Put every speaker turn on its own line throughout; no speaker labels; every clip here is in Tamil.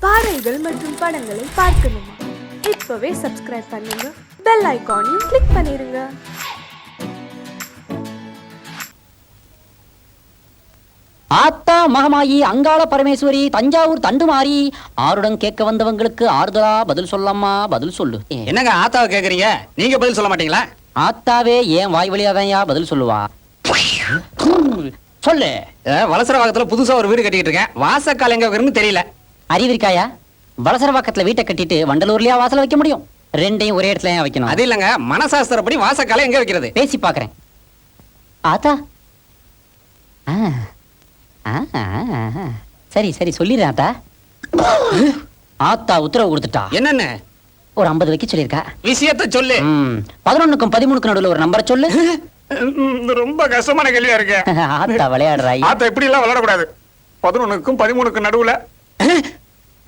பாடல்கள் மற்றும் படங்களை பார்க்கணுமா? இப்பவே சப்ஸ்கிரைப் பண்ணுங்க, பெல் ஐகானையும் கிளிக் பண்ணிருங்க.
ஆத்தா மகமாயி அங்காள பரமேஸ்வரி தஞ்சாவூர் தண்டுமாரி ஆருடன் கேட்க வந்தவங்களுக்கு ஆறுதலா பதில் சொல்லம்மா, பதில் சொல்லு.
என்னங்க ஆத்தாவை கேக்குறீங்க? நீங்க பதில் சொல்ல மாட்டீங்களா?
ஆத்தாவே ஏன் வாய் வழியாதான் பதில் சொல்லுவா? சொல்லு.
வலசரவாக்கத்துல புதுசா ஒரு வீடு கட்டிட்டு இருக்கேன். வாசக்கால் எங்க இருக்குன்னு தெரியல.
அறிவிருக்காயா? வலசரவாக்கத்துல வீட்டை கட்டிட்டு வண்டலூர்லயா வாசல வைக்க முடியும்? ரெண்டையும் ஒரே இடத்துல ஏன் வைக்கணும்?
அது இல்லங்க, மனசாஸ்திரப்படி வாசக்கால எங்க வைக்கிறது?
பேசி பாக்குறேன். ஆத்தா சரி சரி சொல்லிடுறேன் ஆத்தா. ஆத்தா உத்தரவு கொடுத்துட்டா.
என்னன்னு?
ஒரு 50 வைக்க சொல்லிருக்கா.
விஷயத்த சொல்லு.
11க்கும் 13க்கும் நடுவுல ஒரு நம்பரை சொல்லு.
ரொம்ப கஷ்டமான கேள்வியா இருக்கு.
ஆத்தா விளையாடுறாய்.
ஆத்தா இப்படி எல்லாம் விளையாடக்கூடாது. 11க்கும் 13க்கும் நடுவுல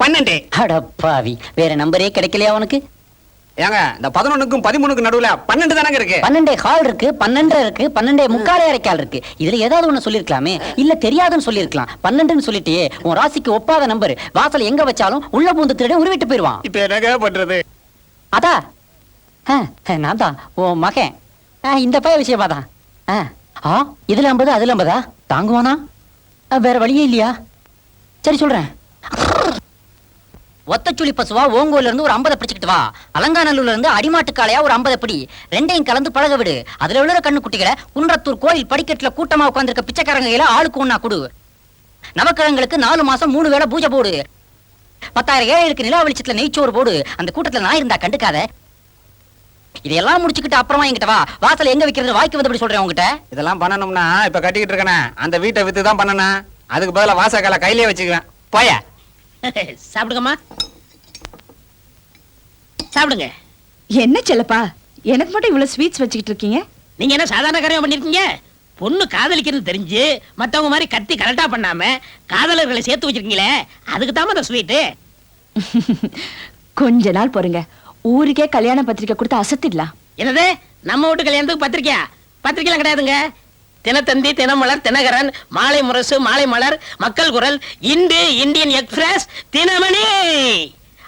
12.
அடப்பாவி, வேற நம்பரே கிடைக்கலையா உனக்கு?
ஏங்க, இந்த 11க்கும் 13க்கும் நடுவுல 12 தானங்க இருக்கு.
12 கால் இருக்கு, 12 இருக்கு, 12 முக்காலே அரைக்கால் இருக்கு. இதுல ஏதாவது ஒண்ணு சொல்லிருக்கலாமே. இல்ல தெரியாதுன்னு சொல்லிருக்கலாம். 12ன்னு சொல்லிட்டு உன் ராசிக்கு ஒப்பாத நம்பர். வாசல் எங்க வச்சாலும் உள்ள பூந்து திருட உருவிட்டு போயிருவான்.
இப்ப என்னங்க பண்றது?
அதா நான் தான் உன் மகன். இந்த பைய விஷயமா தான். இதுல 50 அதுல 50 தாங்குவானா? வேற வழியே இல்லையா? சரி சொல்றேன். ஒத்தச்சுளி பசுவா ஓங்கோல இருந்து ஒரு 50 பிடிச்சிட்டு வா. அலங்காநல்லூர்ல இருந்து அடிமாட்டு காளையா ஒரு 50 பிடி. ரெண்டையும் கலந்து பழக விடு. அதுல உள்ள கண்ணு குட்டிகளை குன்றத்தூர் கோயில் படிக்கட்டுல கூட்டமா உட்கார்ந்திருக்க பிச்சைக்காரங்க கையில ஆளுக்கு ஒண்ணா கொடு. நவக்கிழங்களுக்கு 4 மாசம் 3 வேளை பூஜை போடு. 10,000 ஏழைகளுக்கு நிலா வெளிச்சத்துல நெய்ச்சோறு போடு. அந்த கூட்டத்துல நான் இருந்தா கண்டுக்காத. இதெல்லாம் முடிச்சுக்கிட்டு அப்புறமா என்கிட்ட வா. வாசல் எங்க வைக்கிறது வாய்க்கு வந்தபடி சொல்றேன் உங்ககிட்ட.
இதெல்லாம் பண்ணணும்னா இப்ப கட்டிக்கிட்டு இருக்கனே அந்த வீட்டை வித்து தான் பண்ணணும். அதுக்கு பதிலா வாசக்கால கையிலே வச்சுக்குவேன். போய
சாப்பிடுங்கம்மா, சாப்பிடுங்க.
என்ன செல்லப்பா, எனக்கு மட்டும் இவ்வளவு ஸ்வீட்ஸ் வச்சுக்கிட்டு இருக்கீங்க?
நீங்க என்ன சாதாரண காரியம் பண்ணிருக்கீங்க? பொண்ணு காதலிக்கிறது தெரிஞ்சு மத்தவங்க மாதிரி கத்தி கரெக்டா பண்ணாம காதலர்களை சேர்த்து வச்சிருக்கீங்களே, அதுக்கு தான் அந்த ஸ்வீட்டு.
கொஞ்ச நாள் பொறுங்க, ஊருக்கே கல்யாண பத்திரிக்கை கொடுத்து அசத்திடலாம்.
என்னது, நம்ம வீட்டு கல்யாணத்துக்கு பத்திரிக்கையா? பத்திரிக்கைலாம் கிடையாதுங்க. தினத்தந்தி, தினமலர், தினகரன், மாலை முரசு, மாலை மலர், மக்கள் குரல், இந்து, இந்தியன் எக்ஸ்பிரஸ், தினமணி,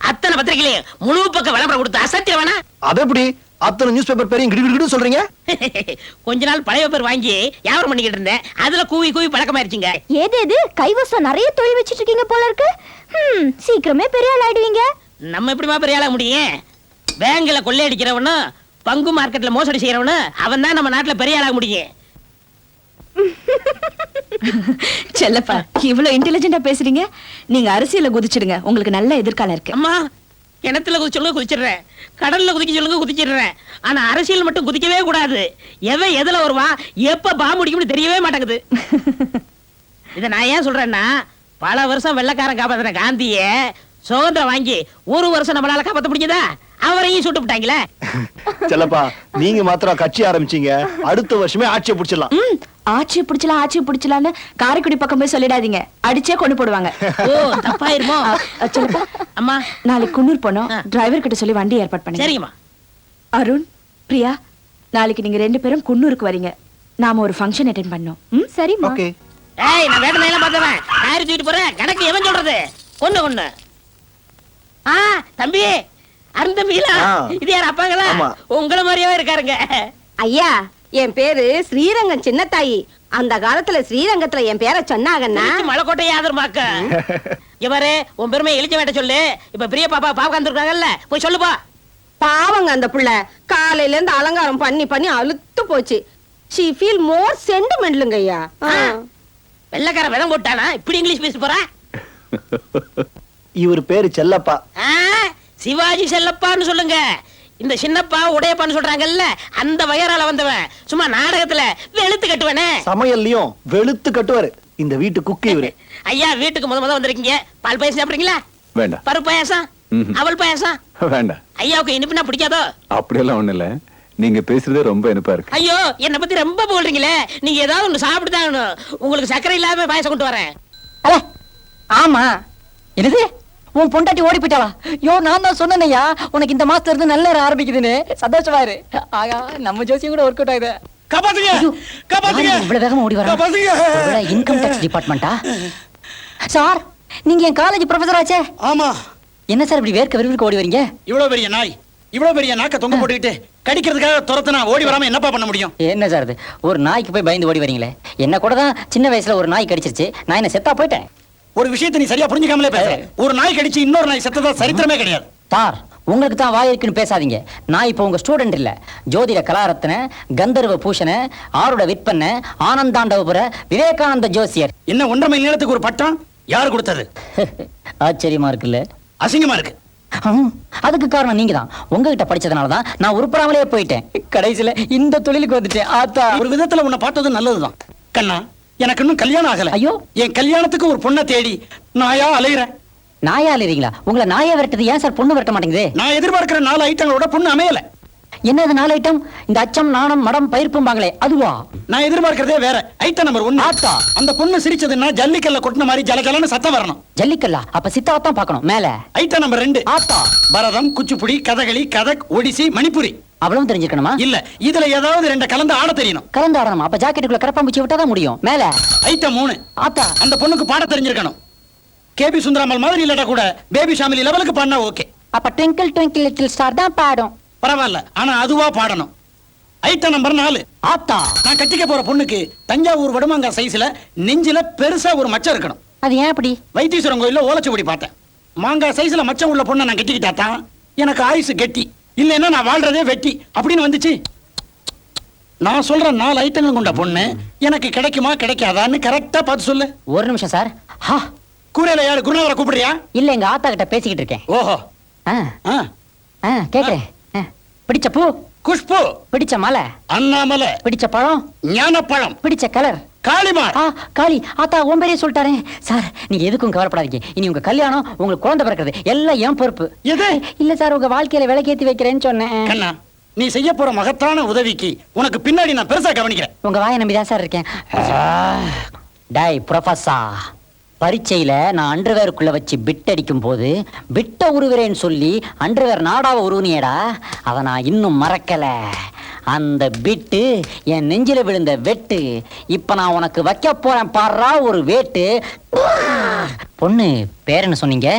அத்தனை பத்திரிகையிலையும் முழு பக்க விளம்பரம் கொடுத்து அசத்திய வேணா?
அது எப்படி அத்தனை நியூஸ் பேப்பர் பேரையும் கிடு சொல்றீங்க?
கொஞ்ச நாள் பழைய பேப்பர் வாங்கி வியாபாரம் பண்ணிக்கிட்டு இருந்தேன். அதுல கூவி கூவி பழக்கமாயிருச்சுங்க.
ஏது கைவசம் நிறைய தொழில் வச்சிட்டு இருக்கீங்க போல இருக்கு. சீக்கிரமே பெரிய ஆள் ஆயிடுவீங்க.
நம்ம எப்படிமா பெரிய ஆள முடியும்? பேங்க்ல கொள்ளையடிக்கிறவனும் பங்கு மார்க்கெட்ல மோசடி செய்யறவனும் அவன் தான் நம்ம நாட்டுல பெரிய ஆளாக முடியும்.
செல்லப்பா, இவ்வளவு இன்டெலிஜென்ட்டா பேசுறீங்க. நீங்க அரசியல குதிச்சிடுங்க, உங்களுக்கு நல்ல எதிர்காலம் இருக்கு.
அம்மா, கிணத்துல குதிச்சு சொல்லுங்க குதிச்சிடுறேன், கடல்ல குதிக்க சொல்லுங்க குதிச்சிடுறேன். ஆனா அரசியல் மட்டும் குதிக்கவே கூடாது. எவன் எதுல வருவான், எப்ப பாம்பு முடிக்கும்னு தெரியவே மாட்டேங்குது. இத நான் ஏன் சொல்றேன்னா, பல வருஷம் வெள்ளக்காரன் காப்பாத்தின காந்திய சுதந்திரம் வாங்கி 1 வருஷம் நம்மளால காப்பாத்த முடிஞ்சதா? அவரையும் சுட்டு விட்டாங்களே.
செல்லப்பா, நீங்க மாத்திரம் கட்சி ஆரம்பிச்சீங்க, அடுத்த வருஷமே ஆட்சியை பிடிச்சிடலாம்.
ஆட்சியை பிடிச்சலாம்னு காரைக்குடி பக்கம் போய் சொல்லிடாதீங்க, அடிச்சே கொண்டு போடுவாங்க.
ஓ, தப்பாயிருமோ?
செல்லப்பா,
அம்மா,
நாளைக்கு குன்னூர் போனோம், டிரைவர் கிட்ட சொல்லி வண்டி ஏற்பாடு பண்ணுங்க.
சரிங்கம்மா.
அருண், பிரியா, நாளைக்கு நீங்க 2 பேரும் குன்னூருக்கு வரீங்க. நாம ஒரு ஃபங்க்ஷன் அட்டெண்ட் பண்ணோம்.
சரிம்மா.
ஓகே.
ஏய், நான் வேட்டை எல்லாம் பார்த்தவன் காரி தூக்கிட்டு போறேன். கணக்கு எவன் சொல்றது? ஒண்ணு தம்பி, அருண் தம்பிங்களா? இது யார் அப்பாங்களா? உங்கள மாதிரியே இருக்காருங்க.
ஐயா, என் பேரு ஸ்ரீரங்கம் சின்னத்தாயி. அந்த காலத்துல ஸ்ரீரங்கத்துல என் பேரை சொன்னாங்கன்னா
மலைக்கோட்டை ஆதரமாக்க. இவரு உன் பெருமை எழுச்ச வேட்ட சொல்லு. இப்ப பிரிய பாப்பா பாவம் இருக்காங்கல்ல, போய் சொல்லுப்பா.
பாவங்க அந்த புள்ள காலையில இருந்து அலங்காரம் பண்ணி பண்ணி அழுத்து போச்சு. she feel more sentimentalங்க ஐயா.
வெள்ளக்கார விதம் போட்டானா இப்படி இங்கிலீஷ் பேச போற?
இவர் பேரு செல்லப்பா.
சிவாஜி செல்லப்பான்னு சொல்லுங்க. இந்த சின்னப்பா உடையப்பான்னு சொல்றாங்கல்ல, அந்த வயரால வந்தவன். சும்மா நாடகத்துல வெளுத்து கட்டுவனே,
சமையல்லையும் வெளுத்து கட்டுவாரு. இந்த வீட்டு குக்கு இவரு.
ஐயா, வீட்டுக்கு முத வந்திருக்கீங்க. பால் பாயசம் சாப்பிடுறீங்களா?
வேண்டாம்.
பருப்பு பாயசம், அவல் பாயசம்
வேண்டாம்.
ஐயாவுக்கு இனிப்புனா பிடிக்காதோ?
அப்படியெல்லாம் ஒண்ணு இல்ல, நீங்க பேசுறதே ரொம்ப இனிப்பா இருக்கு.
ஐயோ, என்ன பத்தி ரொம்ப போல்றீங்களே. நீங்க ஏதாவது ஒண்ணு சாப்பிட்டுதான். உங்களுக்கு சர்க்கரை இல்லாம பாயசம் கொண்டு வரேன்.
ஆமா, என்னது உன் பொண்டாட்டி ஓடி போயிட்டாளா? யோ, நான் தான் சொன்னேயா உனக்கு இந்த மாசத்துல இருந்து நல்ல நேரம் ஆரம்பிக்குதுன்னு. சந்தோஷமா இரு. ஆகா, நம்ம ஜோசியம் கூட ஒர்க் அவுட் ஆகுது. இவ்வளவு வேகமா ஓடி வர இன்கம் டாக்ஸ் டிபார்ட்மெண்டா? சார், நீங்க என் காலேஜ் ப்ரொஃபசர் ஆச்சே.
ஆமா.
என்ன சார் இப்படி வேர்க்க விறுவிறுக்க ஓடி வரீங்க?
இவ்வளவு பெரிய நாய், இவ்வளவு பெரிய நாக்க தொங்க போட்டுக்கிட்டு கடிக்கிறதுக்காக துரத்துனா ஓடி வராம என்னப்பா பண்ண முடியும்?
என்ன சார் இது, ஒரு நாய்க்கு போய் பயந்து ஓடி வரீங்களே. என்ன கூட தான் சின்ன வயசுல ஒரு நாய் கடிச்சிருச்சு, நான் என்ன செத்தா போயிட்டேன்.
ஒரு விஷயத்தை நீ சரியா புரிஞ்சுக்காமலே பேச. ஒரு நாய் கடிச்சு இன்னொரு நாய் செத்ததா சரித்திரமே கிடையாது.
சார், உங்களுக்கு தான் வாய் இருக்குன்னு பேசாதீங்க. நான் இப்போ உங்க ஸ்டூடெண்ட் இல்ல. ஜோதிட கலாரத்ன, கந்தர்வ பூஷண, ஆருட விற்பன, ஆனந்தாண்டவபுர, விவேகானந்த ஜோசியர்.
என்ன 1.5 மைல் நீளத்துக்கு ஒரு பட்டம் யாரு கொடுத்தது?
ஆச்சரியமா இருக்குல்ல?
அசிங்கமா இருக்கு.
அதுக்கு காரணம் நீங்க தான். உங்ககிட்ட படிச்சதுனால தான் நான் உருப்படாமலே போயிட்டேன். கடைசியில இந்த தொழிலுக்கு வந்துட்டேன். ஆத்தா,
ஒரு விதத்துல உன்னை பார்த்தது நல்லதுதான். கண்ணா, எனக்கு இன்னும் கல்யாணம் ஆகல.
ஐயோ,
என் கல்யாணத்துக்கு ஒரு பொண்ணை தேடி நாயா அலையிறேன்.
நாயா அலைறீங்களா? உங்களை நாயா விரட்டுது ஏன் சார் பொண்ணு விரட்ட மாட்டேங்குது?
நான் எதிர்பார்க்கிற 4 ஐட்டங்களோட பொண்ணு அமையல.
என்னது 4 ஐட்டம்? இந்த அச்சம், நாணம், மடம், பயிர்ப்பும்பாங்களே அதுவா?
நான் எதிர்பார்க்கிறதே வேற. Item number 1.
ஆத்தா,
அந்த பொண்ணு சிரிச்சதுன்னா ஜல்லிக்கல்ல கொட்டின மாதிரி ஜலஜலன்னு சத்தம் வரணும்.
ஜல்லிக்கல்லா? அப்ப சித்தாவத்தான் பார்க்கணும். மேல
ஐட்டம் நம்பர் 2.
ஆத்தா,
பரதம், குச்சிப்புடி, கதகளி, கதக், ஒடிசி, மணிப்புரி.
அவ்வளவு தெரிஞ்சுக்கணுமா?
இல்ல, இதுல ஏதாவது 2 கலந்து ஆட தெரியணும்.
கலந்து ஆடணும். அப்ப ஜாக்கெட்டுக்குள்ள கரப்பாம்பூச்சி விட்டாதான் முடியும். மேல
ஐட்டம் 3.
ஆத்தா,
அந்த பொண்ணுக்கு பாட தெரிஞ்சிருக்கணும். கேபி சுந்தராமல் மாதிரி இல்லடா கூட பேபி ஷாமிலி லெவலுக்கு பாடினா ஓகே.
அப்ப ட்விங்கிள் ட்விங்கிள் லிட்டில் ஸ்டார் தான் பாடும்.
பரவாயில்ல, ஆனா அதுவா பாடணும். Item number 4.
ஆத்தா,
நான் கட்டிக்க போற பொண்ணுக்கு தஞ்சாவூர் வடமாங்கா சைஸ்ல நெஞ்சில பெருசா ஒரு மச்சம் இருக்கணும்.
அது ஏன் அப்படி?
வைத்தீஸ்வரன் கோயில்ல ஓலைச்சுவடி பார்த்தேன். மாங்காய் சைஸ்ல மச்சம் உள்ள பொண்ணை நான் கட்டிக்கிட்டா தான் எனக்கு ஆயுசு கெட்டி, இல்லைன்னா நான் வாழ்றதே வெட்டி அப்படின்னு வந்துச்சு. நான் சொல்ற 4 ஐட்டங்கள் கொண்ட பொண்ணு எனக்கு கிடைக்குமா கிடைக்காதான்னு கரெக்டா பார்த்து சொல்லு.
ஒரு நிமிஷம் சார். ஹா,
கூரையில யாரு குருநாதரை கூப்பிடுறியா?
இல்ல, எங்க ஆத்தா கிட்ட பேசிக்கிட்டு இருக்கேன்.
ஓஹோ.
கேக்குறேன். பிடிச்ச பூ
குஷ்பு,
பிடிச்ச மலை
அண்ணாமலை,
பிடிச்ச பழம்
ஞானப்பழம்,
பிடிச்ச கலர்
காளிமா.
காளி. ஆத்தா உன் பேரே சொல்லிட்டாரே. சார், நீங்க எதுக்கும் கவலைப்படாதீங்க. இனி உங்க கல்யாணம், உங்களுக்கு குழந்தை பிறக்கிறது எல்லாம் என் பொறுப்பு.
எது?
இல்ல சார், உங்க வாழ்க்கையில விளக்கேத்தி வைக்கிறேன்னு சொன்னேன்.
கண்ணா, நீ செய்ய போற மகத்தான உதவிக்கு உனக்கு பின்னாடி நான் பெருசா கவனிக்கிறேன்.
உங்க வாயை நம்பிதான் சார் இருக்கேன். டேய் ப்ரொஃபசர், பரீட்சையில நான் அண்டர்வேருக்குள்ள வச்சு பிட் அடிக்கும் போது பிட்ட உருவுறேன்னு சொல்லி அண்டர்வேர் நாடாவை உருவுனியடா. அதை நான் இன்னும் மறக்கல. அந்த பிட்டு என் நெஞ்சில விழுந்த வெட்டு. இப்ப நான் உனக்கு வைக்க போறேன் பாடுறா ஒரு வேட்டு. பொண்ணு பேர் என்ன சொன்னீங்க?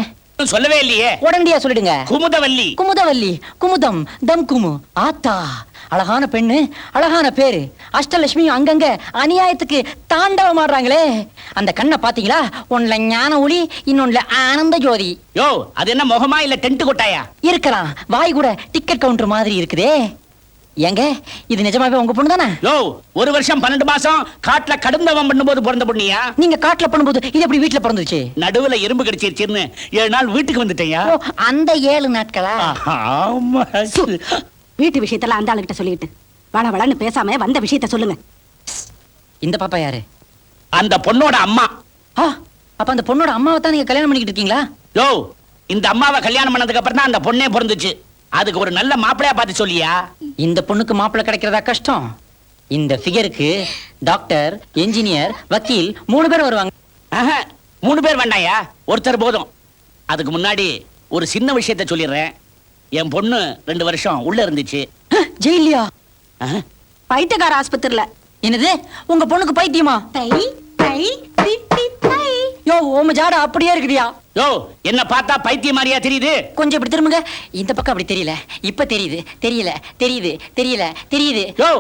சொல்லவே இல்லையே.
உடனடியா சொல்லிடுங்க.
குமுதவல்லி.
குமுதவல்லி, குமுதம், தம் குமு. ஆத்தா, அழகான பெண்ணு, அழகான பேரு. அஷ்டலட்சுமி அங்கங்க அநியாயத்துக்கு தாண்டவம் ஆடுறாங்களே. அந்த கண்ணை பாத்தீங்களா? ஒன்னுல ஞான ஒளி, இன்னொன்னுல ஆனந்த ஜோதி.
யோ, அது என்ன முகமா இல்ல டென்ட் கொட்டாயா?
இருக்கலாம். வாய் கூட டிக்கெட் கவுண்டர் மாதிரி இருக்குதே. ஏங்க, இது நிஜமாவே உங்க பொண்ணு தானே?
யோ, 1 வருஷம் 12 மாசம் காட்டுல கடுந்தவம் பண்ணும்போது பிறந்த பொண்ணியா?
நீங்க காட்டுல பண்ணும்போது இது எப்படி வீட்டுல பிறந்துச்சு?
நடுவுல எறும்பு கடிச்சிருச்சுன்னு 7 நாள் வீட்டுக்கு வந்துட்டேயா?
அந்த 7 நாட்களா?
ஆமா.
வீட்டு விஷயத்தெல்லாம் அந்த ஆளுகிட்ட சொல்லிட்டு வள வளன்னு பேசாம வந்த விஷயத்த சொல்லுங்க.
இந்த பாப்பா யாரு?
அந்த பொண்ணோட அம்மா.
அப்ப அந்த பொண்ணோட அம்மாவை தான் நீங்க கல்யாணம் பண்ணிக்கிட்டு இருக்கீங்களா?
யோ, இந்த அம்மாவை கல்யாணம் பண்ணதுக்கு அப்புறம் தான் அந்த பொண்ணே பிறந்துச்சு. அதுக்கு ஒரு நல்ல மாப்பிளையா பார்த்து சொல்லியா?
இந்த பொண்ணுக்கு மாப்பிள்ளை கிடைக்கிறதா கஷ்டம். இந்த ஃபிகருக்கு டாக்டர், என்ஜினியர், வக்கீல் 3 பேர் வருவாங்க.
3 பேர் வேண்டாயா, ஒருத்தர் போதும். அதுக்கு முன்னாடி ஒரு சின்ன விஷயத்த சொல்லிடுறேன். என் பொண்ணு 2 வருஷம் உள்ள இருந்துச்சு.
ஜெயிலியா?
பைத்தியக்கார ஆஸ்பத்திரியில.
என்னது, உங்க பொண்ணுக்கு பைத்தியமா?
தை தை தித்தி தை.
யோ, ஓம ஜாட அப்படியே இருக்குடியா?
யோ, என்ன பார்த்தா பைத்தியம் மாதிரியா தெரியுது?
கொஞ்சம் இப்படி திரும்புங்க. இந்த பக்கம் அப்படி தெரியல, இப்ப தெரியுது. தெரியல, தெரியுது, தெரியல, தெரியுது.
யோ,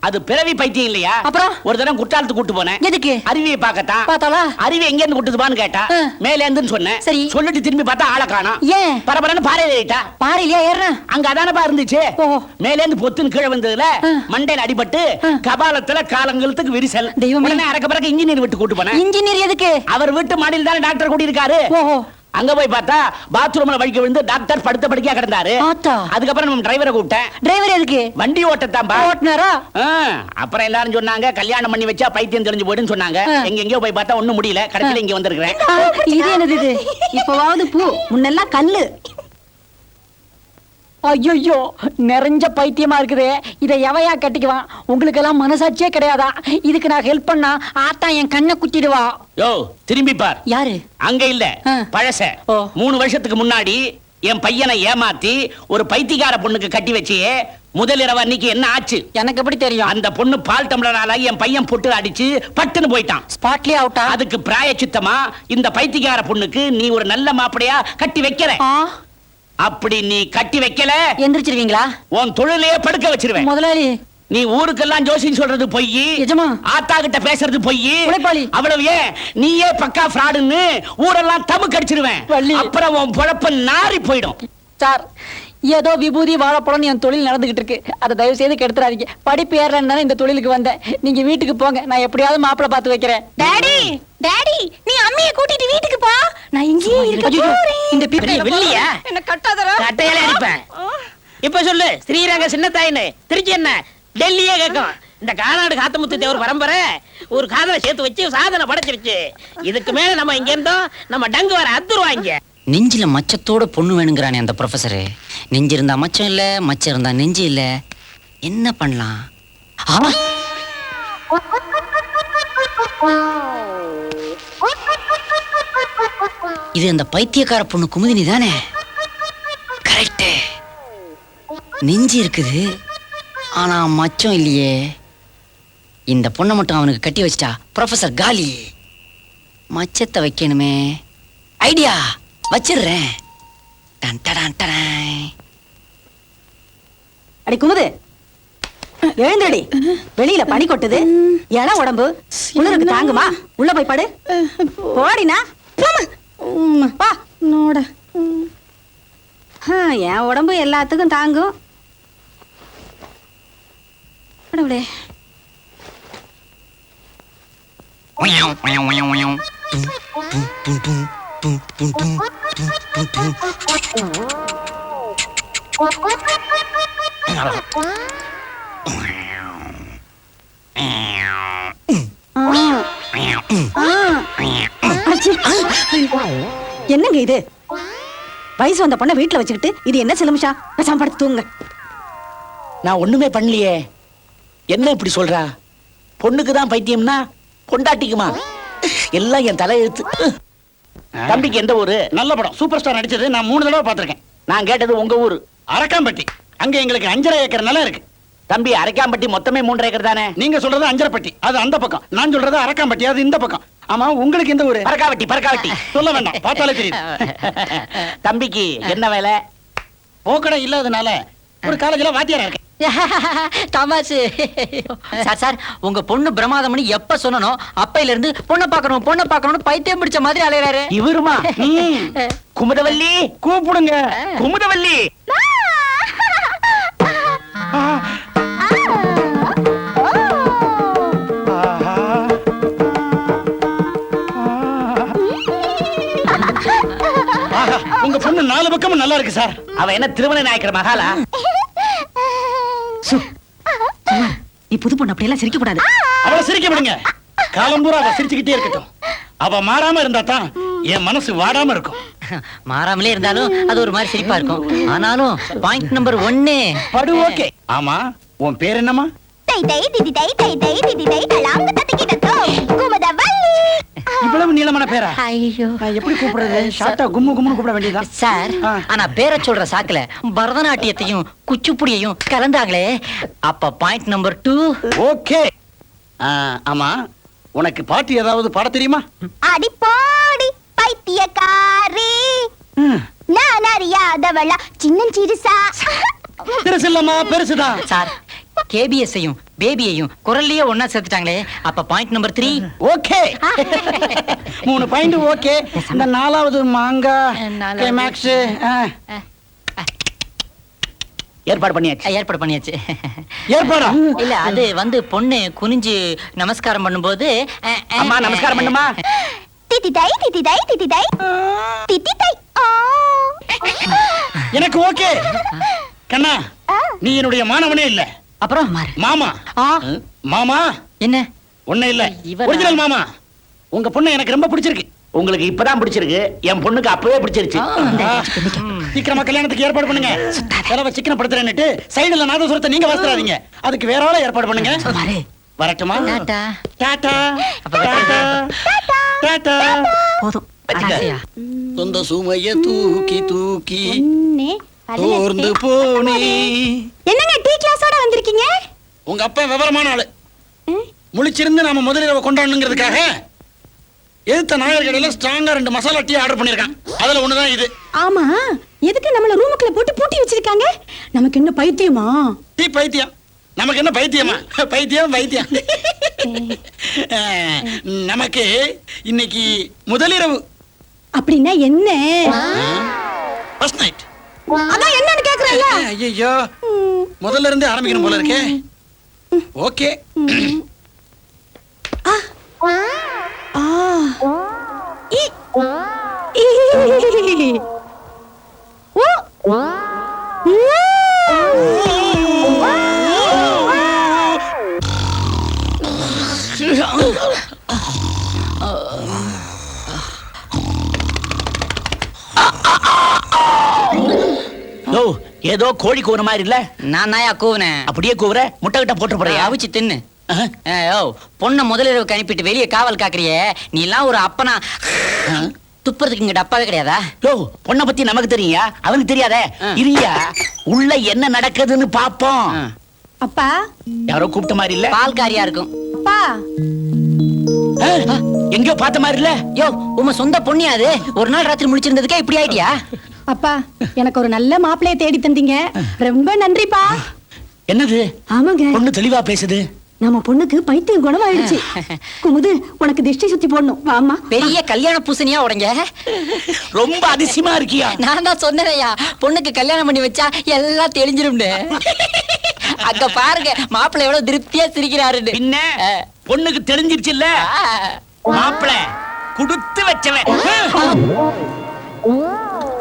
அது பிறவி பைத்தியம் இல்லையா?
அப்புறம்
ஒரு தடவை குற்றாலத்துக்கு கூட்டு போனேன்.
எதுக்கு?
அருவியை பார்க்கத்தான்.
பார்த்தாளா?
அருவி எங்க இருந்து கூட்டுதுபான்னு கேட்டா, மேல இருந்துன்னு சொன்னேன்.
சரி.
சொல்லிட்டு திரும்பி பார்த்தா ஆளை காணோம்.
ஏன்?
பரபரன்னு பாறையில ஏறிட்டா.
பாறையிலயா ஏறணும்?
அங்க அதானப்பா இருந்துச்சு.
ஓஹோ.
மேல இருந்து பொத்துன்னு கீழே வந்ததுல மண்டையில அடிபட்டு கபாலத்துல காலங்களுக்கு விரிசல்.
தெய்வமே.
உடனே அறக்க பறக்க இன்ஜினியர் விட்டு கூட்டு போனேன்.
இன்ஜினியர் எதுக்கு?
அவர் வீட்டு மாடியில் தானே டாக்டர் கூட்டி இருக்காரு.
ஓஹோ.
அங்க போய் பார்த்தா பாத்ரூம்ல வழிக்க விழுந்து டாக்டர் படுத்த படுக்கையா கிடந்தாரு.
ஆத்தா.
அதுக்கப்புறம் நம்ம டிரைவரை கூப்பிட்டேன்.
டிரைவர் எதுக்கு?
வண்டி ஓட்டத்தாம்பா.
ஓட்டுனாரா?
அப்புறம் எல்லாரும் சொன்னாங்க கல்யாணம் பண்ணி வச்சா பைத்தியம் தெரிஞ்சு போயிடுன்னு சொன்னாங்க. எங்க எங்கேயோ போய் பார்த்தா ஒண்ணும் முடியல. கடைசியில இங்க வந்திருக்கிறேன்.
இது என்னது இது?
இப்பவாவது பூ, முன்னெல்லாம் கல்லு.
ஐயோ, நிறைஞ்ச பைத்தியமா இருக்குதே. இதை எவையா கட்டிக்குவான்? உங்களுக்கு எல்லாம் மனசாட்சியே கிடையாதா? இதுக்கு நான் ஹெல்ப் பண்ணா ஆத்தா என் கண்ணை குத்திடுவா.
யோ, திரும்பி பார்.
யாரு?
அங்க இல்ல, பழச. 3 வருஷத்துக்கு முன்னாடி
என் பையனை ஏமாத்தி ஒரு பைத்தியக்கார பொண்ணுக்கு கட்டி வச்சியே, முதல் இரவு அன்னைக்கு என்ன ஆச்சு?
எனக்கு எப்படி தெரியும்?
அந்த பொண்ணு பால் டம்ளரால என் பையன் பொட்டு அடிச்சு பட்டுன்னு போயிட்டான்.
ஸ்பாட்லயே அவுட்டா?
அதுக்கு பிராயச்சித்தமா இந்த பைத்தியக்கார பொண்ணுக்கு நீ ஒரு நல்ல மாப்பிளையா கட்டி வைக்கிற. அப்படி நீ கட்டி வைக்கல,
எந்திரிச்சிருவீங்களா?
உன் தொழிலையே படுக்க வச்சிருவேன்.
முதலாளி,
நீ ஊருக்கெல்லாம் ஜோசியம் சொல்றது பொய்,
எஜமா
ஆத்தா கிட்ட பேசுறது பொய்,
உழைப்பாளி.
அவ்வளவு ஏன் நீயே பக்கா ஃப்ராடுன்னு ஊரெல்லாம் தமுக்கு அடிச்சிருவேன்.
வள்ளி.
அப்புறம் உன் பொழப்ப நாரி போயிடும்.
சார், ஏதோ விபூதி வாழைப்பழம் என் தொழில் நடந்துகிட்டு இருக்கு. அதை தயவு செய்து கெடுத்துறாதீங்க. படிப்பு ஏறலன்னு இந்த தொழிலுக்கு வந்தேன். நீங்க வீட்டுக்கு போங்க, நான் எப்படியாவது மாப்பிளை பார்த்து வைக்கிறேன்.
டாடி டாடி நீ அம்மிய கூட்டிட்டு வீட்டுக்கு போ, நான் இங்கேயே இருக்க போறேன்.
இந்த பிப்பி
வெள்ளியா
என்ன கட்டாதரா?
கட்டையால அடிப்பேன். இப்ப சொல்லு, ஸ்ரீரங்க சின்னத்தாயின்னு திருச்சி என்ன டெல்லியே கேட்கும். இந்த கானாடு காத்தமுத்து தேவர் பரம்பரை ஒரு காதலை சேர்த்து வச்சு சாதனை படைச்சிருச்சு. இதுக்கு மேல நம்ம இங்க இருந்தோம் நம்ம டங்கு வர அத்துருவாங்க.
நெஞ்சில மச்சத்தோட பொண்ணு வேணுங்கிறானே அந்த ப்ரொஃபசரு. நெஞ்சு இருந்தா மச்சம் இல்ல, மச்சம் இருந்தா நெஞ்சு இல்ல. என்ன பண்ணலாம்? இது அந்த பைத்தியக்கார பொண்ணு குமுதினி தானே? கரெக்ட். நெஞ்சு இருக்குது, ஆனா மச்சம் இல்லையே. இந்த பொண்ணை மட்டும் அவனுக்கு கட்டி வச்சிட்டா ப்ரொஃபசர் காலி. மச்சத்தை வைக்கணுமே. ஐடியா, வச்சிடுறேன்.
அடி குமுது, எழுந்தடி. வெளியில பனி கொட்டுது, இள உடம்பு குளிருக்கு தாங்குமா? உள்ள போய் படு. போடினா வா நோட. என் உடம்பு எல்லாத்துக்கும் தாங்கும். கடவுளே. என்னங்க இது? வயசு வந்த பொண்ணை வீட்டுல வச்சுக்கிட்டு இது என்ன சிலமிஷா? பேசாம படுத்து தூங்க.
நான் ஒண்ணுமே பண்ணலையே. என்ன இப்படி சொல்றா? பொண்ணுக்கு தான் பைத்தியம்னா பொண்டாட்டிக்குமா? எல்லாம் என் தலையெழுத்து. தம்பிக்கு எந்த ஊரு? நல்ல படம், சூப்பர் ஸ்டார் நடிச்சது. நான் 3 தடவை பார்த்திருக்கேன். நான் கேட்டது உங்க ஊரு. அரக்காம்பட்டி. அங்க எங்களுக்கு 5.5 ஏக்கர் நிலம் இருக்கு. தம்பி, அரக்காம்பட்டி மொத்தமே 3 ஏக்கர் தானே? நீங்க சொல்றது அஞ்சரைப்பட்டி, அது அந்த பக்கம். நான் சொல்றது அரக்காம்பட்டி, அது இந்த பக்கம். ஆமா, உங்களுக்கு எந்த ஊரு? பரக்காவட்டி. பரக்காவட்டி சொல்ல வேண்டாம், பார்த்தாலே தெரியும். தம்பிக்கு என்ன வேலை? போக்கடை இல்லாதனால ஒரு காலேஜ்ல வாத்தியாரா இருக்கேன்.
தமாசு. சார் சார், உங்க பொண்ணு பிரமாதம்னு எப்ப சொன்னனோ அப்பையில இருந்து பொண்ணை பார்க்கணும்னு பைத்தியம் பிடிச்ச மாதிரி அலையறாரு.
இவருமா? குமுதவல்லி கூப்பிடுங்க. குமுதவல்லி. உங்க பொண்ணு 4 பக்கமும் நல்லா இருக்கு சார். அவ என்ன திருமண நாயக்கர் மகாலா?
நீ புது பொண்ணு அப்படியெல்லாம் சிரிக்க கூடாது.
அவளை சிரிக்க விடுங்க. காலம்பூரா அவ சிரிச்சுக்கிட்டே இருக்கட்டும். அவ மாறாம இருந்தா தான் என் மனசு வாடாம இருக்கும்.
மாறாமலே இருந்தாலும் அது ஒரு மாதிரி சிரிப்பா இருக்கும். ஆனாலும் பாயிண்ட் நம்பர் 1
படு. ஓகே. ஆமா, உன் பேர் என்னம்மா?
டை டை திதி டை டை டை திதி டை கலாங்க தட்டிக்கிட்டோ குமுதவல்லி.
இவ்வளவு நீளமான பேரா?
ஐயோ,
நான் எப்படி கூப்பிடுறது? ஷார்ட்டா கும்மு கும்முன்னு கூப்பிட வேண்டியதா?
சார், ஆனா பேரை சொல்ற சாக்குல பரதநாட்டியத்தையும் குச்சிப்புடியையும் கலந்தாங்களே, அப்ப பாயிண்ட் நம்பர் 2.
ஓகே. ஆமா, உனக்கு பாட்டு ஏதாவது பாட தெரியுமா?
அடி போடி பைத்தியக்காரி, நான் அறியாதவளா சின்னஞ்சிறுசா.
பெருசில்லம்மா, பெருசுதான்.
சார், கேபிஎஸ்ஸையும் பேபியையும் குரல்லையே ஒன்னா சேர்த்துட்டாங்களே, அப்ப point number 3.
Okay. 3 point. Okay. இந்த 4வது மாங்கா கிளைமாக்ஸ் ஏற்பாடு பண்ணியாச்சு. ஏற்பாடா?
இல்ல, அது வந்து பொண்ணு குனிஞ்சு நமஸ்காரம் பண்ணும்போது
அம்மா நமஸ்காரம் பண்ணுமா?
திதி டை திதி டை திதி டை திதி டை.
எனக்கு ஓகே. கண்ணா, நீ என்னுடைய மாணவனே இல்ல.
அப்புறம்
மாமா. மாமா
என்ன?
ஒண்ணு இல்ல, ஒரிஜினல் மாமா. உங்க பொண்ணு எனக்கு ரொம்ப பிடிச்சிருக்கு. உங்களுக்கு இப்பதான் பிடிச்சிருக்கு, என் பொண்ணுக்கு அப்பவே பிடிச்சிருச்சு. சீக்கிரமா கல்யாணத்துக்கு ஏற்பாடு பண்ணுங்க. செலவை சிக்கனப்படுத்துறேன்னுட்டு சைடுல நாதசுரத்தை நீங்க வாசிடாதீங்க. அதுக்கு வேற ஆள ஏற்பாடு பண்ணுங்க. வரட்டுமா?
டாடா.
டாடா. டாடா. டாடா.
போதும்,
ஆசையா?
சொந்த சுமைய தூக்கி தூக்கி தோர்ந்து போனே.
என்னங்க டீ கிளாஸோட வந்திருக்கீங்க?
உங்க அப்பா விவரமான ஆளு. முழிச்சிருந்து நாம முதலிரவை கொண்டாடணுங்கிறதுக்காக எதிர்த்த நாயர் கடையில ஸ்ட்ராங்கா 2 மசாலா டீ ஆர்டர் பண்ணிருக்கான். அதுல ஒண்ணுதான் இது.
ஆமா, எதுக்கு நம்மள ரூமுக்குள்ள போட்டு பூட்டி வச்சிருக்காங்க? நமக்கு என்ன பைத்தியமா?
டீ பைத்தியம். நமக்கு என்ன பைத்தியமா? பைத்தியம் பைத்தியம். நமக்கு இன்னைக்கு முதலிரவு.
அப்படின்னா என்ன?
First night.
அதான் என்னன்னு கேக்குறேன்ல.
ஐயோ, முதல்ல இருந்து ஆரம்பிக்கணும் போல இருக்கே. ஓகே.
ஏதோ கோழி கூவுற மாதிரி இல்ல?
நான் நாயா கூவுனேன்.
அப்படியே கூவுற, முட்டை கிட்ட போட்டு போறியா?
அவிச்சு தின்னு. பொண்ண முதலிரவுக்கு அனுப்பிட்டு வெளியே காவல் காக்குறியே, நீ எல்லாம் ஒரு அப்பனா? துப்புறதுக்கு இங்க டப்பாவே கிடையாதா?
யோ, பொண்ணை பத்தி நமக்கு தெரியா? அவனுக்கு தெரியாதே. இருயா, உள்ள என்ன நடக்குதுன்னு பாப்போம்.
அப்பா,
யாரோ கூப்பிட்ட மாதிரி இல்ல?
பால்காரியா இருக்கும்.
அப்பா,
எங்கயோ பார்த்த மாதிரி இல்ல?
யோ, உங்க சொந்த பொண்ணியா அது? ஒரு நாள் ராத்திரி முடிச்சிருந்ததுக்கே இப்படி ஆயிட்டியா?
அப்பா, எனக்கு ஒரு நல்ல மாப்பிளைய தேடி தந்தீங்க, ரொம்ப நன்றிப்பா.
என்னது?
ஆமாங்க,
பொண்ணு தெளிவா பேசுது.
நம்ம பொண்ணுக்கு பைத்தியம் குணமாயிடுச்சு. குமுது, உனக்கு திஷ்டி சுத்தி போடணும், வாமா.
பெரிய கல்யாண பூசணியா உடங்க.
ரொம்ப அதிசயமா இருக்கியா?
நான் தான் சொன்னேயா, பொண்ணுக்கு கல்யாணம் பண்ணி வச்சா எல்லாம் தெளிஞ்சிரும்னு. அங்க பாருங்க, மாப்பிள்ளை எவ்வளவு திருப்தியா சிரிக்கிறாருன்னு.
என்ன பொண்ணுக்கு தெரிஞ்சிருச்சு இல்ல? மாப்பிள்ளை குடுத்து வச்சவன்.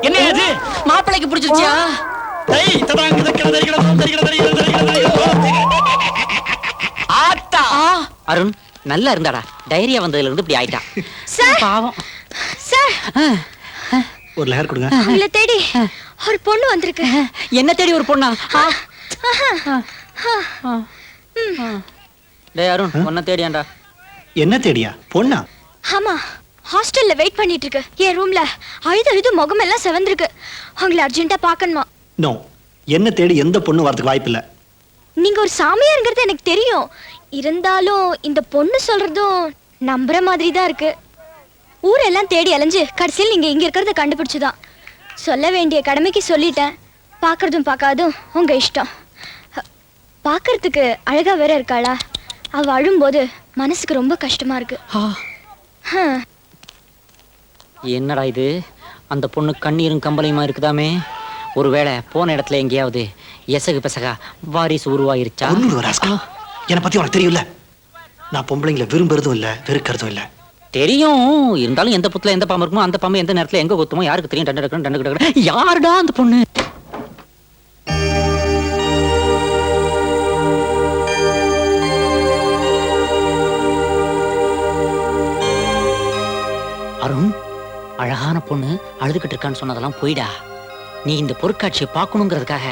என்ன அது?
மாப்பிள்ளைக்கு பிடிச்சிருச்சியா?
ஆத்தா
அருண் நல்லா இருந்தாடா, டைரியா வந்ததுல இருந்து இப்படி ஆயிட்டா. பாவம்.
சார்,
ஒரு லேர் கொடுங்க.
உங்களை தேடி ஒரு பொண்ணு வந்திருக்கு.
என்ன தேடி ஒரு பொண்ணா? டேய் அருண், உன்னை தேடியாண்டா.
என்ன தேடியா? பொண்ணா?
ஆமா, ஹாஸ்டல்ல வெயிட் பண்ணிட்டு இருக்கு. என் ரூம்ல அழுது முகமெல்லாம் செவந்திருக்கு. உங்களை அர்ஜென்ட்டா பார்க்கணுமா?
நோ, என்ன தேடி எந்த பொண்ணு வரதுக்கு வாய்ப்பு இல்ல.
நீங்க ஒரு சாமியாருங்கிறது எனக்கு தெரியும். இருந்தாலும் இந்த பொண்ணு சொல்றதும் நம்புற மாதிரி தான் இருக்கு. ஊரெல்லாம் தேடி அலைஞ்சு கடைசியில் நீங்க இங்க இருக்கிறத கண்டுபிடிச்சுதான். சொல்ல வேண்டிய கடமைக்கு சொல்லிட்டேன். பார்க்கறதும் பார்க்காதும் உங்க இஷ்டம். பார்க்கறதுக்கு அழகா வேற இருக்காளா? அவ அழும்போது மனசுக்கு ரொம்ப கஷ்டமா இருக்கு.
என்னடா இது? அந்த பொண்ணு கண்ணீரும் கம்பளையுமா இருக்குதாமே. ஒருவேளை போன இடத்துல எங்கேயாவது எசகு பெசகா வாரிசு உருவாயிருச்சா?
என்னை பத்தி உனக்கு தெரியும்ல, நான் பொம்பளைங்களை விரும்புறதும் இல்ல, வெறுக்கிறதும் இல்ல.
தெரியும். இருந்தாலும் எந்த புத்துல எந்த பாம்பு இருக்குமோ அந்த பாம்பு எந்த நேரத்துல எங்க கொத்துமோ யாருக்கு தெரியும்? டண்டு யாருடா அந்த பொண்ணு? அருண், அழகான பொண்ணு அழுதுகிட்டு இருக்கான்னு சொன்னதெல்லாம் போயிடா. நீ இந்த பொருட்காட்சியை பார்க்கணுங்கிறதுக்காக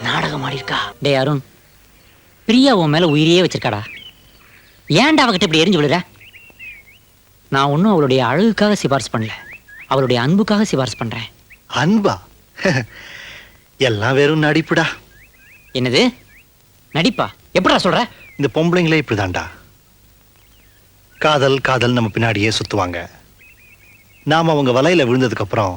நாடகம் ஆடிருக்கா. டே அருண், பிரியா உன் மேல உயிரியே வச்சிருக்காடா. ஏன்டா அவகிட்ட இப்படி எரிஞ்சு விழுற? நான் ஒன்னும் அவளுடைய அழகுக்காக சிபாரிசு பண்ணல, அவளுடைய அன்புக்காக சிபாரிசு பண்றேன்.
அன்பா? எல்லாம் வெறும் நடிப்புடா.
என்னது நடிப்பா? எப்படிடா சொல்ற?
இந்த பொம்பளைங்களே இப்படிதான்டா. காதல் காதல் நம்ம பின்னாடியே சுத்துவாங்க. நாம அவங்க வலையில விழுந்ததுக்கு அப்புறம்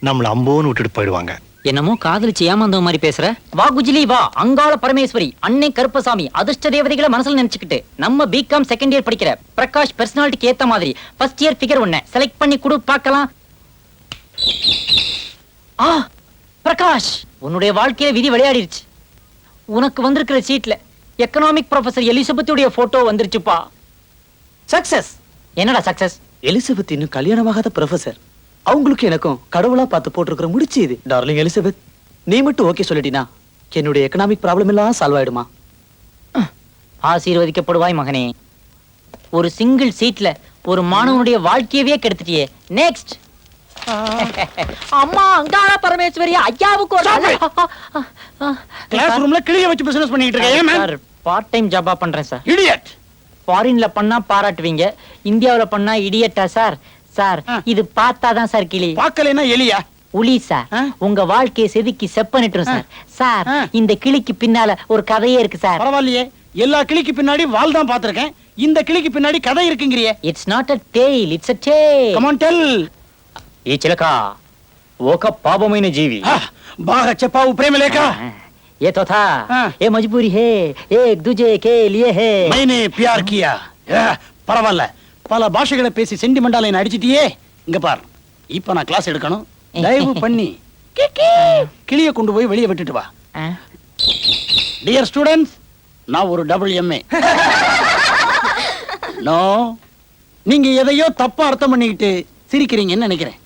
நம்மள அம்போன்னு விட்டுட்டு போயிடுவாங்க.
என்னமோ காதலிச்சு ஏமாந்த மாதிரி பேசுற. வா குஜிலி வா, அங்காள பரமேஸ்வரி, அன்னை கருப்பசாமி, அதிர்ஷ்ட தேவதைகளை மனசுல நினைச்சுக்கிட்டு நம்ம பிகாம் செகண்ட் இயர் படிக்கிற பிரகாஷ் பர்சனாலிட்டிக்கு ஏத்த மாதிரி ஃபர்ஸ்ட் இயர் ஃபிகர் ஒண்ண செலக்ட் பண்ணி கொடு பார்க்கலாம். பிரகாஷ், உன்னுடைய வாழ்க்கையில விதி விளையாடிருச்சு. உனக்கு வந்திருக்கிற சீட்ல எக்கனாமிக் ப்ரொஃபசர் எலிசபெத்துடைய போட்டோ வந்துருச்சுப்பா. சக்சஸ். என்னடா சக்சஸ்?
எலிசபெத் இன்னும் கல்யாணமாகாத ப்ரொஃபசர். அவங்களுக்கு எனக்கும் கடவுளா பார்த்து போட்டிருக்கிற முடிச்சு இது. டார்லிங் எலிசபெத், நீ மட்டும் ஓகே சொல்லிட்டீனா என்னுடைய எக்கனாமிக் ப்ராப்ளம் எல்லாம் சால்வ் ஆயிடுமா?
ஆசீர்வதிக்கப்படுவாய் மகனே. ஒரு சிங்கிள் சீட்ல ஒரு மாணவனுடைய வாழ்க்கையவே கெடுத்துட்டியே. நெக்ஸ்ட். அம்மா அங்காள பரமேஸ்வரி, ஐயாவுக்கு
கிளாஸ் ரூம்ல கிளிய வச்சு பிசினஸ் பண்ணிட்டு இருக்கேன்.
பார்ட் டைம் ஜாபா பண்றேன் சார்.
இடியட்.
ஃபாரின்ல பண்ணா பாராட்டுவீங்க, இந்தியாவுல பண்ணா இடியட்டா சார்? சார் இது பார்த்தாதான் சார் கிளி.
பார்க்கலைன்னா எலியா?
உளி சார். உங்க வாழ்க்கையை செதுக்கி செப்பனிட்டும் சார். சார் இந்த கிளிக்கு பின்னால ஒரு கதையே இருக்கு சார்.
பரவாயில்லையே, எல்லா கிளிக்கு பின்னாடி வால் தான் பாத்திருக்கேன், இந்த கிளிக்கு பின்னாடி கதை இருக்குங்கறியே.
It's not a tale, it's a tale.
Come on tell.
ఈ చిలక ఒక పాపమైన జీవి.
బాగా చెప్పావు ప్రేమలేఖ.
ये तो था, ये मजबूरी है, एक दूजे के लिए है.
मैंने प्यार किया. பரவாயில்ல, பல பாஷைகளை பேசி சென்டிமெண்டா லைன் அடிச்சிட்டியே. இங்க பார், இப்ப நான் கிளாஸ் எடுக்கணும். தயவு பண்ணி கிளிய கொண்டு போய் வெளியே விட்டுட்டு வா. டியர் ஸ்டூடெண்ட்ஸ், நான் ஒரு டபுள் எம்ஏ. நோ, நீங்க எதையோ தப்பா அர்த்தம் பண்ணிக்கிட்டு சிரிக்கிறீங்கன்னு நினைக்கிறேன்.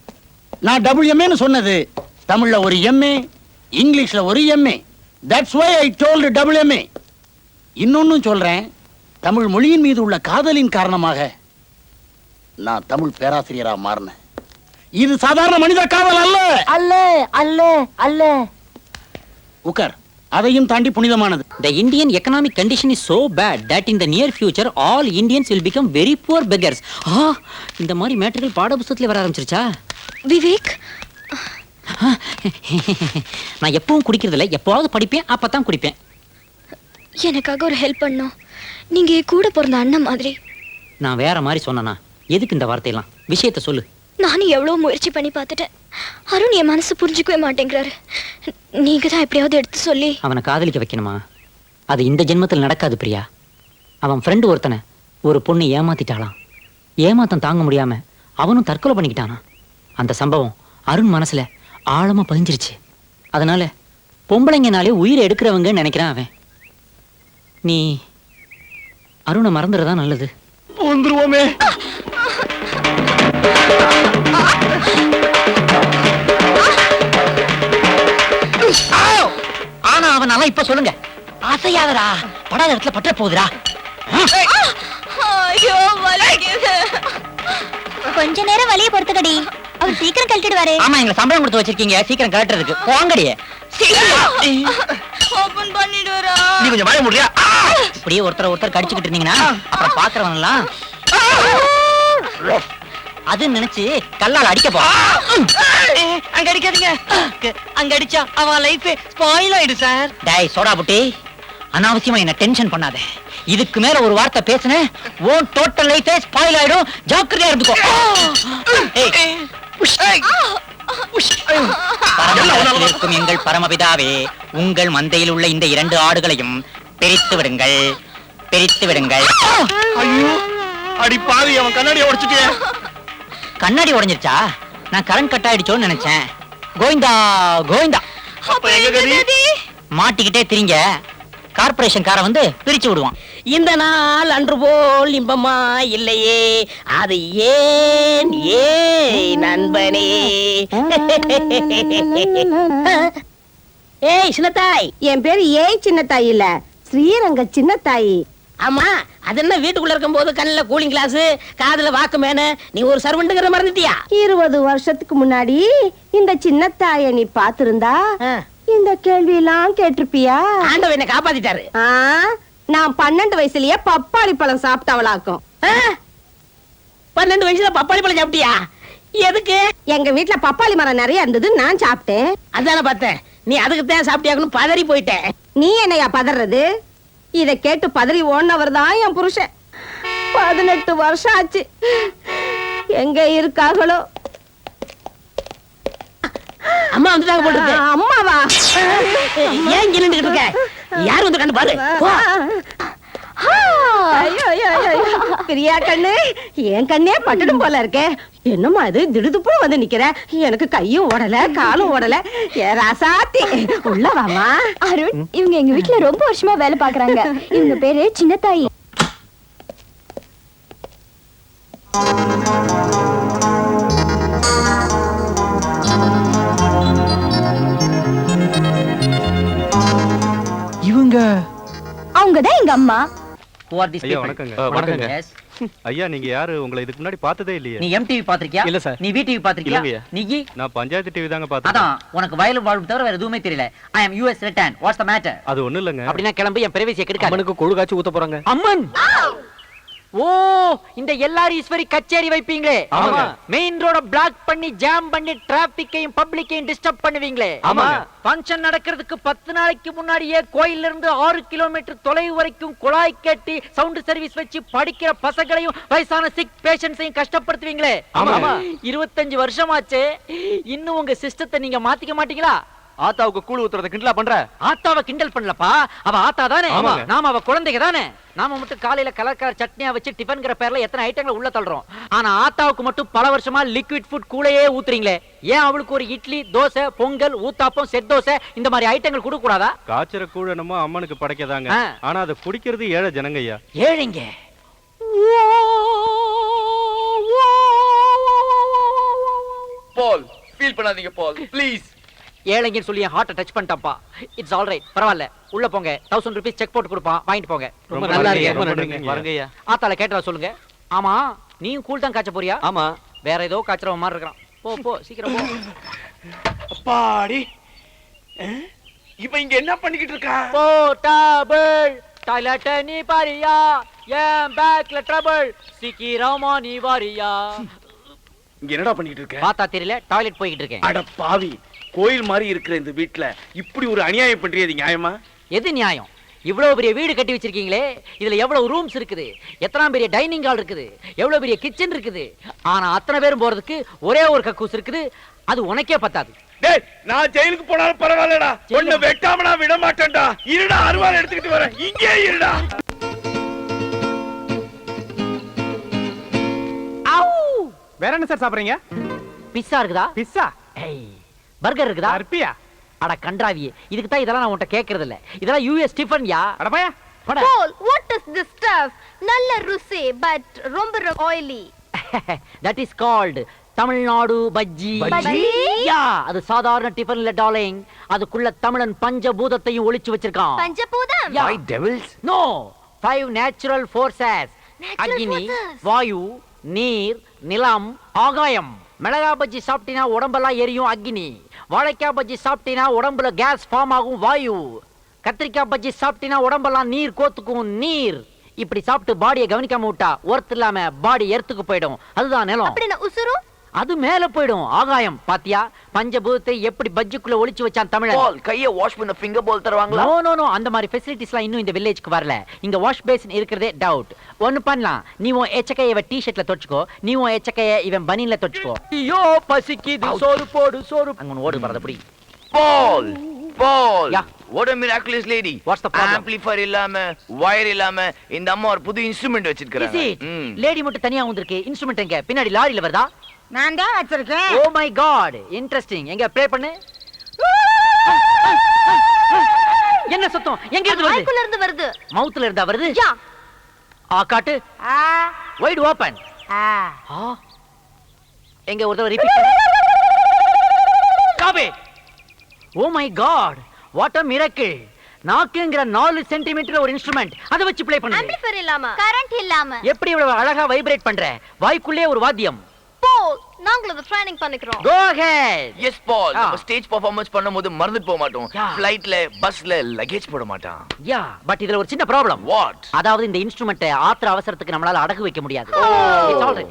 நான் டபுள் எம்ஏன்னு சொன்னது தமிழ்ல ஒரு எம்ஏ, இங்கிலீஷ்ல ஒரு MA. That's why I told double MA. இன்னொன்னும் சொல்றேன், தமிழ் மொழியின் மீது உள்ள காதலின் காரணமாக நான் தமிழ் பேராசிரியரா மாறினேன். இது சாதாரண மனித காதல் அல்ல.
அல்ல அல்ல அல்ல.
உக்கர், அதையும் தாண்டி புனிதமானது.
The Indian economic condition is so bad that in the near future all Indians will become very poor beggars. இந்த மாதிரி மேட்டர்கள் பாட புத்தகத்துல வர ஆரம்பிச்சிருச்சா?
விவேக்,
நான் எப்பவும் குடிக்கிறது இல்ல, எப்பவாவது படிப்பேன், அப்பதான் குடிப்பேன்.
எனக்காக ஒரு ஹெல்ப் பண்ணும். நீங்க என் கூட பிறந்த அண்ணன் மாதிரி.
நான் வேற மாதிரி சொன்னனா? எதுக்கு இந்த வார்த்தையெல்லாம்? விஷயத்த சொல்லு.
நானும் எவ்வளவு முயற்சி பண்ணி பார்த்துட்டேன். அருண் என் மனசு புரிஞ்சுக்கவே மாட்டேங்கிறாரு. நீங்க தான் எப்படியாவது எடுத்து சொல்லி
அவனை காதலிக்க வைக்கணுமா? அது இந்த ஜென்மத்தில் நடக்காது பிரியா. அவன் ஃப்ரெண்டு ஒருத்தனை ஒரு பொண்ணு ஏமாத்திட்டாளாம். ஏமாத்தம் தாங்க முடியாம அவனும் தற்கொலை பண்ணிக்கிட்டானா. அந்த சம்பவம் அருண் மனசுல ஆழமா பதிஞ்சிருச்சு. அதனால பொம்பளைங்கனாலே உயிரை எடுக்கிறவங்கன்னு நினைக்கிறான் அவன். நீ அருணை மறந்துடுறதா நல்லது.
வந்துருவோமே.
ஆனா அவனால இப்ப சொல்லுங்க, அசையாதடா, படாத இடத்துல பற்ற போகுதுடா.
கொஞ்ச நேரம் வழியை பொறுத்துக்கடி, அவர் சீக்கிரம் கழட்டிடுவாரு.
ஆமா, எங்களை சம்பளம் கொடுத்து வச்சிருக்கீங்க, சீக்கிரம் கலட்டுறதுக்கு போங்கடியே.
ஓபன் பண்ணிடுறா.
நீ கொஞ்சம் வாய முடியா? இப்படியே ஒருத்தர் கடிச்சுக்கிட்டு இருந்தீங்கன்னா அப்புறம் பாக்குறவன் எல்லாம் அது நினைச்சு கல்லால அடிக்க போ. அங்க அடிக்காதீங்க, அங்க அடிச்சா அவன் லைஃப் ஸ்பாயில் ஆயிடும் சார். டேய் சோடா புட்டி, அனாவசியமா என்ன டென்ஷன் பண்ணாத. இதுக்கு மேல ஒரு வார்த்தை பேசுன ஓன் டோட்டல் லைஃபே ஸ்பாயில் ஆயிடும். ஜாக்கிரதையா இருந்துக்கோ. பரமபதத்தில் இருக்கும் எங்கள் பரமபிதாவே, உங்கள் மந்தையில் உள்ள இந்த 2 ஆடுகளையும் பிரித்து விடுங்கள், பிரித்து விடுங்கள்.
அடி பாவி, அவன் கண்ணாடியை உடைச்சிட்டே.
கண்ணாடி உடைஞ்சிருச்சா? நான் கரண்ட் கட் ஆயிடுச்சோன்னு நினைச்சேன். கோவிந்தா கோவிந்தா. மாட்டிக்கிட்டே திரிங்க, கார்பரேஷன் கார வந்து பிரிச்சு விடுவான்.
இந்த நாள் அன்று போல் இன்பமா இல்லையே, அது ஏன் ஏன் நண்பனே. ஏய் சின்னத்தாய்.
என் பேரு ஏய் சின்னத்தாய் இல்ல, ஸ்ரீரங்க சின்னத்தாயி.
ஆமா, அது என்ன வீட்டுக்குள்ள இருக்கும் போது கண்ணுல கூலிங் கிளாஸ், காதுல வாக்கு மேன, நீ ஒரு சர்வெண்ட்ங்கிற மறந்துட்டியா?
20 வருஷத்துக்கு முன்னாடி இந்த சின்னத்தாய நீ பாத்திருந்தா இந்த கேள்வி எல்லாம் கேட்டிருப்பியா?
ஆண்டவன் என்ன காப்பாத்திட்டாரு.
நான் 12 வயசுலயே பப்பாளி பழம் சாப்பிட்டவளாக்கும்.
12 வயசுல பப்பாளி பழம் சாப்பிட்டியா? எதுக்கு?
எங்க வீட்டுல பப்பாளி மரம் நிறைய இருந்தது, நான் சாப்பிட்டேன்.
அதான பார்த்தேன், நீ அதுக்கு தான் சாப்பிட்டியாக்கணும் பதறி போயிட்டேன்.
நீ என்னையா பதறது? இத கேட்டு பதறி ஓடினவர் தான் என் புருஷன். 18 வருஷம் ஆச்சு, எங்க இருக்காங்களோ?
அம்மா வந்துட்டாங்க போட்டு.
அம்மாவா?
ஏன் நின்னுட்டு இருக்க? யார் வந்து கண்டு பாரு.
பிரியா கண்ணு, என் கண்ணே பட்டுடும் போல இருக்கே. என்னமா அது திடுதுப்பு வந்து நிக்கிற? எனக்கு கையும் ஓடல காலும் ஓடல. ராசாத்தி உள்ள வாமா.
அருண், இவங்க எங்க வீட்டுல ரொம்ப வருஷமா வேலை பாக்குறாங்க. இவங்க பேரு சின்னத்தாயி.
இவங்க
அவங்கதான் எங்க அம்மா.
ஐயா வணக்கங்க.
வணக்கங்க.
ஐயா நீங்க யாரு? உங்களை இதுக்கு முன்னாடி பார்த்ததே இல்லையே.
நீ எம்டிவி பாத்திருக்கியா?
இல்ல சார்.
நீ விடிவி பாத்திருக்கியா? நீ
நான் பஞ்சாயத்து டிவி தாங்க பார்த்தேன்.
அதான் உனக்கு வயலும் வாழ்வு தவிர வேற எதுவுமே தெரியல. I am US return. What's the matter?
அது ஒண்ணு இல்லங்க.
அப்படினா கிளம்பி என் பிரைவசி கெடுக்காத.
அம்மனுக்கு கொழு காட்சி ஊத்த போறாங்க.
அம்மன் ஓ இந்த எல்லார் ஈஸ்வரி கச்சேரி வைப்பீங்களே
ஆமாங்க.
மெயின் ரோட பிளாக் பண்ணி ஜாம் பண்ணி டிராபிக்கையும் பப்ளிக்கையும் டிஸ்டர்ப் பண்ணுவீங்களே
ஆமாங்க.
ஃபங்க்ஷன் நடக்கிறதுக்கு 10 நாளைக்கு முன்னாடியே கோயில்ல இருந்து 6 கிலோமீட்டர் தொலைவு வரைக்கும் குழாய் கட்டி சவுண்ட் சர்வீஸ் வச்சு படிக்கிற பசங்களையும் வயசான சிக் பேஷண்ட்ஸையும் கஷ்டப்படுத்துவீங்களே
ஆமாங்க.
25 வருஷமாச்சு இன்னும் உங்க சிஸ்டத்தை நீங்க மாத்திக்க மாட்டீங்களா?
ஆத்தாவுக்கு கூழ் ஊத்துறத கிண்டலா பண்ற?
ஆத்தாவை கிண்டல் பண்ணலப்பா, அவ ஆத்தா தானே,
ஆமாங்க.
நாம அவ குழந்தைங்க தானே. நாம மட்டும் காலையில கலர்கார சட்னியா வச்சு டிஃபன்ங்கிற பேர்ல எத்தனை ஐட்டங்களை உள்ள தள்ளுறோம். ஆனா ஆத்தாவுக்கு மட்டும் பல வருஷமா லிக்விட் ஃபுட் கூடயே ஊத்துறீங்களே. ஏன் அவளுக்கு ஒரு இட்லி, தோசை, பொங்கல், ஊத்தாப்பம், செட் தோசை இந்த மாதிரி ஐட்டங்கள் கொடுக்க கூடாதா?
காய்ச்சற கூழ என்னமோ அம்மனுக்கு படைக்கதாங்க. ஆனா அதை குடிக்கிறது ஏழை ஜனங்க ஐயா.
ஏழைங்க.
பால் ஃபீல் பண்ணாதீங்க பால் ப்ளீஸ்.
ஏழைங்கன்னு சொல்லி ஹார்ட்டை டச் பண்ணிட்டாப்பா. இட்ஸ் ஆல் ரைட், பரவாயில்ல. உள்ள போங்க, 1000 ரூபீஸ் செக் போட்டு கொடுப்பான், வாங்கிட்டு போங்க.
ரொம்ப நல்லா இருக்கு. வரங்க ஐயா.
ஆத்தால கேட்டதா சொல்லுங்க. ஆமா நீயும் கூல் தான் காய்ச்ச போறியா?
ஆமா.
வேற ஏதோ காய்ச்சற மாதிரி இருக்கான். போ போ சீக்கிரம் போ.
அப்பாடி இப்ப இங்க என்ன பண்ணிக்கிட்டு இருக்கா?
போர்ட்டபிள் டாய்லெட் நீ பாரியா, ஏன் பேக்ல ட்ரபிள் சீக்கிரமா நீ வாரியா.
இங்க என்னடா பண்ணிக்கிட்டு இருக்க?
பார்த்தா தெரியல, டாய்லெட் போய்கிட்டு இருக்கேன்.
அட பாவி, கோயில் மாதிரி இருக்கிற இந்த வீட்ல இப்படி ஒரு அநியாயம் பண்றியது நியாயமா?
எது நியாயம்? இவ்வளவு பெரிய வீடு கட்டி வச்சிருக்கீங்களே, இதுல எவ்வளவு ரூம்ஸ் இருக்குது, எத்தனை பெரிய டைனிங் ஹால் இருக்குது, எவ்வளவு பெரிய கிச்சன் இருக்குது. ஆனா அத்தனை பேரும் போறதுக்கு ஒரே ஒரு கக்கூஸ் இருக்குது. அது உனக்கே பத்தாது.
டேய், நான் ஜெயிலுக்கு போனாலும் பரவாயில்லடா, உன்னை வெட்டாம நான் விட மாட்டேன்டா. இருடா, அருவாள் எடுத்துக்கிட்டு வரேன். இங்கே இருடா.
வேற என்ன சார் சாப்பிடுறீங்க?
பிஸ்ஸா இருக்குதா?
பிஸ்ஸா?
பர்கர் இருக்குதா?
அர்ப்பியா?
அட கன்றாவியே, இதுக்கு தான் இதெல்லாம் நான் உன்கிட்ட கேக்குறது இல்ல. இதெல்லாம் யூஎஸ் டிஃபன் யா.
அட பையா.
Paul, what is this stuff? நல்ல ருசி but ரொம்ப oily.
That is called Tamil Nadu bajji.
Bajji?
யா, அது சாதாரண டிஃபன் இல்ல டார்லிங். அதுக்குள்ள தமிழன் பஞ்சபூதத்தையும் ஒளிச்சு வச்சிருக்கான்.
பஞ்சபூதம்?
Yeah.
Why devils?
No, 5 natural forces. அக்னி, வாயு, நீர், நிலம், ஆகாயம். மிளகா பஜ்ஜி சாப்பிட்டினா உடம்பெல்லாம் எரியும், அக்னி. வாழைக்காய் பஜ்ஜி சாப்பிட்டினா உடம்புல கேஸ் ஃபார்ம் ஆகும், வாயு. கத்திரிக்காய் பஜ்ஜி சாப்பிட்டினா உடம்பெல்லாம் நீர் கோத்துக்கும், நீர். இப்படி சாப்பிட்டு பாடியை கவனிக்காம விட்டா ஒர்த் இல்லாம பாடி எர்த்துக்கு போயிடும். அதுதான் நிலம்.
அப்படினா உசுரு?
அது மேல போயிடும், ஆகாயம். பாத்தியா பஞ்சபூதத்தை எப்படி பஜ்ஜிக்குள்ள ஒளிச்சு வச்சான் தமிழன்.
பால் கைய வாஷ் பண்ண ஃபிங்கர் பால் தருவாங்களா?
நோ நோ நோ, அந்த மாதிரி ஃபெசிலிட்டிஸ்லாம் இன்னும் இந்த வில்லேஜ்க்கு வரல. இங்க வாஷ் பேசின் இருக்கிறதே டவுட். ஒன்னு பண்ணலாம், நீ உன் எச்சக்கையை இவன் டி-ஷர்ட்ல தொச்சுக்கோ, நீ உன் எச்சக்கையை இவன் பனின்ல தொச்சுக்கோ. ஐயோ பசிக்குது, சோறு போடு சோறு. அங்க ஓடு பறத புடி.
பால் பால்
Yeah.
what a miraculous lady.
What's the problem?
amplifier இல்லாம wire இல்லாம இந்த அம்மா ஒரு புது இன்ஸ்ட்ருமென்ட் வச்சிருக்காங்க.
லேடி மட்டும் தனியா வந்திருக்கு. இன்ஸ்ட்ருமென்ட் எங்க? பின்னாடி லாரியில வருதா?
நான் தான் வச்சிருக்கேன்.
Oh my God, interesting. எங்க ப்ளே பண்ணு. என்ன சத்தம்? எங்க இருந்து வருது?
வாய்க்குள்ள இருந்து வருது.
மவுத்ல இருந்தா வருது?
யா.
ஆ காட்டு. Wide open. எங்க ஒரு தடவை ரிப்பீட் பண்ணு. காபே. Oh my God, what a miracle. நாக்குங்கற 4 சென்டிமீட்டர் ஒரு இன்ஸ்ட்ருமென்ட், அத வச்சு ப்ளே பண்ணு.
ஆம்பிளிஃபையர் இல்லாம, கரண்ட் இல்லாம.
எப்படி இவ்வளவு அழகா வைப்ரேட் பண்ற? வாய்க்குள்ளே ஒரு வாத்தியம்.
Paul, நாங்களும் ட்ரைனிங் பண்ணிக்கிறோம்.
Go ahead.
yes பால் நம்ம ஸ்டேஜ் பெர்ஃபார்மன்ஸ் பண்ணும்போது மறந்துட்டு போக மாட்டோம்.
Yeah.
ஃளைட்ல பஸ்ல லக்கேஜ் போட மாட்டான்.
யா, பட் இதுல ஒரு சின்ன ப்ராப்ளம்.
வாட்?
அதாவது இந்த இன்ஸ்ட்ருமென்ட் ஆத்திர அவசரத்துக்கு நம்மளால அடகு வைக்க முடியாது.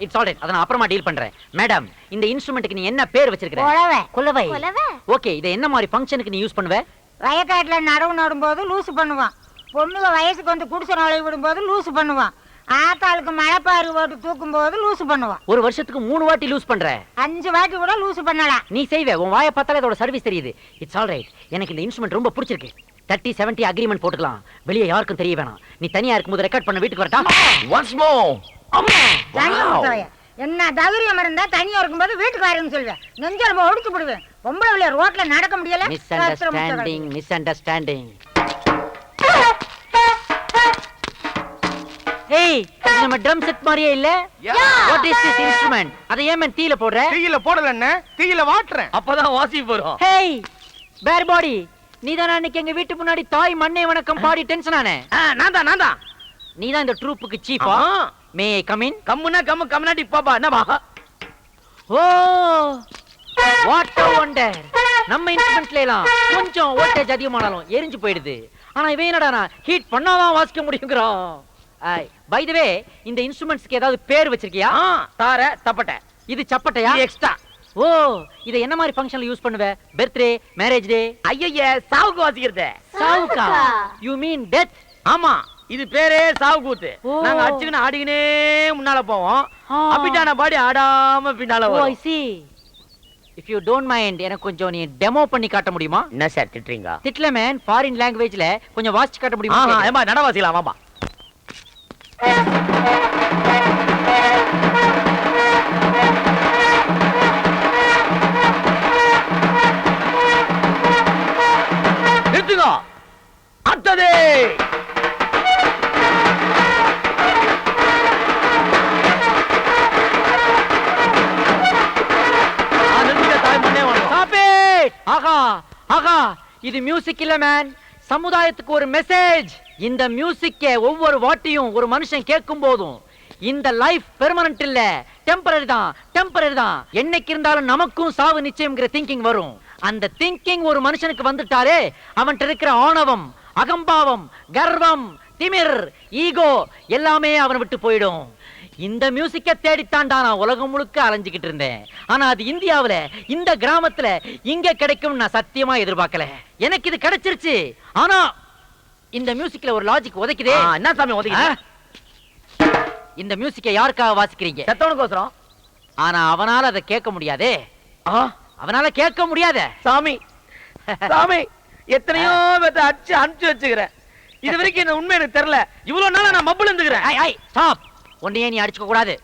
இட்ஸ் ஆல் ரைட், அத நான் அப்புறமா டீல் பண்றேன். மேடம், இந்த இன்ஸ்ட்ருமென்ட்க்கு நீ என்ன பேர் வச்சிருக்க?
கொலவை.
கொலவை.
கொலவை?
ஓகே, இத என்ன மாதிரி ஃபங்க்ஷனுக்கு நீ யூஸ் பண்ணுவ?
வயக்காட்டுல நடவு நடும்போது லூசு பண்ணுவான். பொண்ணுங்க வயசுக்கு வந்து குடிசை நுழைய விடும்போது லூசு பண்ணுவான். ஆத்தாளுக்கு மழைப்பாரி ஓட்டு தூக்கும் போது லூசு பண்ணுவான்.
ஒரு வருஷத்துக்கு 3 வாட்டி லூஸ் பண்ற.
5 வாட்டி கூட லூசு பண்ணலாம்.
நீ செய்வே, உன் வாயை பார்த்தாலே அதோட சர்வீஸ் தெரியுது. இட்ஸ் ஆல் ரைட், எனக்கு இந்த இன்ஸ்ட்ருமென்ட் ரொம்ப பிடிச்சிருக்கு. 30-70 அக்ரிமெண்ட் போட்டுக்கலாம், வெளியே யாருக்கும் தெரிய வேணாம். நீ தனியா இருக்கும்போது ரெக்கார்ட் பண்ண வீட்டுக்கு வரட்டா?
once more.
என்ன தைரியம் இருந்தா தனியா இருக்கும்போது வீட்டுக்கு வரேன்னு சொல்லுவேன். நெஞ்சல ஒடுக்கி விடுவேன். பொம்பளை விளைய ரோட்ல நடக்க முடியல.
Miss understanding. ஏய், இது நம்ம ட்ரம் செட் மாதிரியே இல்ல? What is this instrument? அத ஏன் தீயில போடுற?
தீயில போடல என்ன, தீயில வாட்டுறேன். அப்பதான் வாசி போறோம்.
ஹேய் பேர் பாடி, நீதான் அன்னைக்கு எங்க வீட்டு முன்னாடி தாய் மண்ணே வணக்கம் பாடி டென்ஷன் ஆனே.
நான் தான்.
நீதான் இந்த ட்ரூப்புக்கு சீஃபா? மே ஐ கம் இன்?
கம்முனா கம்முனாடி பாப்பா என்னமா?
Oh what a wonder. நம்ம இன்ஸ்ட்ருமென்ட்ல எல்லாம் கொஞ்சம் வோல்டேஜ் அதிகமானாலும் எரிஞ்சு போயிடுது. ஆனா இவன் என்னடானா ஹீட் பண்ணாதான் வாசிக்க முடியும்ங்கறான். பை தி வே இந்த இன்ஸ்ட்ருமெண்ட்ஸ்க்கு ஏதாவது பேர் வச்சிருக்கியா?
தார தப்பட்ட
இது சப்பட்டையா?
எக்ஸ்ட்ரா.
ஓ, இத என்ன மாதிரி ஃபங்க்ஷன்ல யூஸ் பண்ணுவ? Birthday, marriage day?
ஐயய்ய சாவுக்கு வாசிக்கிறது.
சாவுக்கா? You mean death?
ஆமா, இது பேரே சாவு கூத்து. நாங்க அடிச்சுக்கின்னு ஆடிக்கினே முன்னால போவோம். அப்பிட்டான பாடி ஆடாம பின்னால
ஓ, ஐ
வரும்.
see. If you don't mind, எனக்கு கொஞ்சம் நீ டெமோ பண்ணி காட்ட முடியுமா?
என்ன சார் திட்டுறீங்க?
திட்ல மேன், ஃபாரின் லாங்குவேஜ்ல கொஞ்சம் வாசிச்சு காட்ட முடியுமா?
ஏமா நட வாசிக்கலாம் வாமா. நிறுத்துங்க. அடுத்தது
ஆகா ஆகா, இது மியூசிக் இல்ல மேன், சமுதாயத்துக்கு ஒரு மெசேஜ். இந்த மியூசிக்க ஒவ்வொரு வாட்டியும் ஒரு மனுஷன் கேட்கும் போதும் இந்த லைஃப் பெர்மனன்ட் இல்ல, டெம்பரரி தான், டெம்பரரி தான். என்னைக்கு இருந்தாலும் நமக்கும் சாவு நிச்சயம்ங்கிற திங்கிங் வரும். அந்த திங்கிங் ஒரு மனுஷனுக்கு வந்துட்டாரே, அவன்கிட்ட இருக்கிற ஆணவம், அகம்பாவம், கர்வம், திமிர், ஈகோ எல்லாமே அவனை விட்டு போயிடும். இந்த மியூசிக்க தேடித்தாண்டா நான் உலகம் முழுக்க அலைஞ்சுக்கிட்டு இருந்தேன். ஆனா அது இந்தியாவுல, இந்த கிராமத்துல இங்க கிடைக்கும் நான் சத்தியமா எதிர்பார்க்கல. எனக்கு இது கிடைச்சிருச்சு. ஆனா இந்த மியூசிக்ல ஒரு லாஜிக் உதைக்குதே.
என்ன சாமி உதைக்குது?
இந்த மியூசிக்க யாருக்காக வாசிக்கிறீங்க?
செத்தவனுக்கோசரம்.
ஆனா அவனால அதை கேட்க முடியாதே. அவனால கேட்க முடியாத
சாமி. சாமி, எத்தனையோ பேத்த அடிச்சு அனுப்பிச்சு வச்சுக்கிறேன். இது வரைக்கும் இந்த உண்மை எனக்கு தெரியல. இவ்வளவு நாளா நான் மப்புல இருந்துக்கிறேன்.
ஸ்டாப். ஒன்னையே நீ அடிச்சுக்க கூடாது.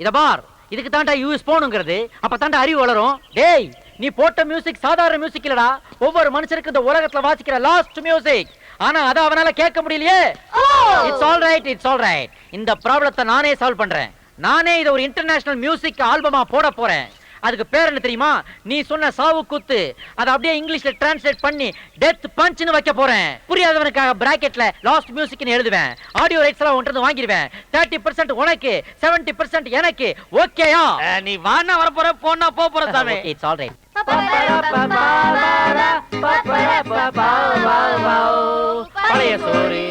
இத பார், இதுக்கு தாண்டா யூஎஸ் போனுங்கிறது. அப்ப தாண்டா அறிவு வளரும். டேய், நீ போட்ட மியூசிக் சாதாரண மியூசிக் இல்லடா, ஒவ்வொரு மனுஷருக்கு இந்த உலகத்துல வாசிக்கிற லாஸ்ட் மியூசிக். ஆனா அத அவனால கேட்க முடியலையே. It's all right, it's all right. இந்த ப்ராப்ளத்தை நானே சால்வ் பண்றேன். நானே இத ஒரு இன்டர்நேஷனல் மியூசிக் ஆல்பமா போட போறேன். அதுக்கு பேர் என்ன தெரியுமா? நீ சொன்ன சாவு குத்து. அதை அப்படியே இங்கிலீஷ்ல டிரான்ஸ்லேட் பண்ணி டெத் பஞ்ச்னு வைக்க போறேன். புரியாதவனுக்காக பிராக்கெட்ல லாஸ்ட் மியூசிக்னு எழுதுவேன். ஆடியோ ரைட்ஸ் எல்லாம் ஒன்று வாங்கிடுவேன். 30% உனக்கு, 70% எனக்கு. ஓகேயா?
நீ வானா வர போற, போனா போ போற சாமி.
It's all right.
பழைய சோறு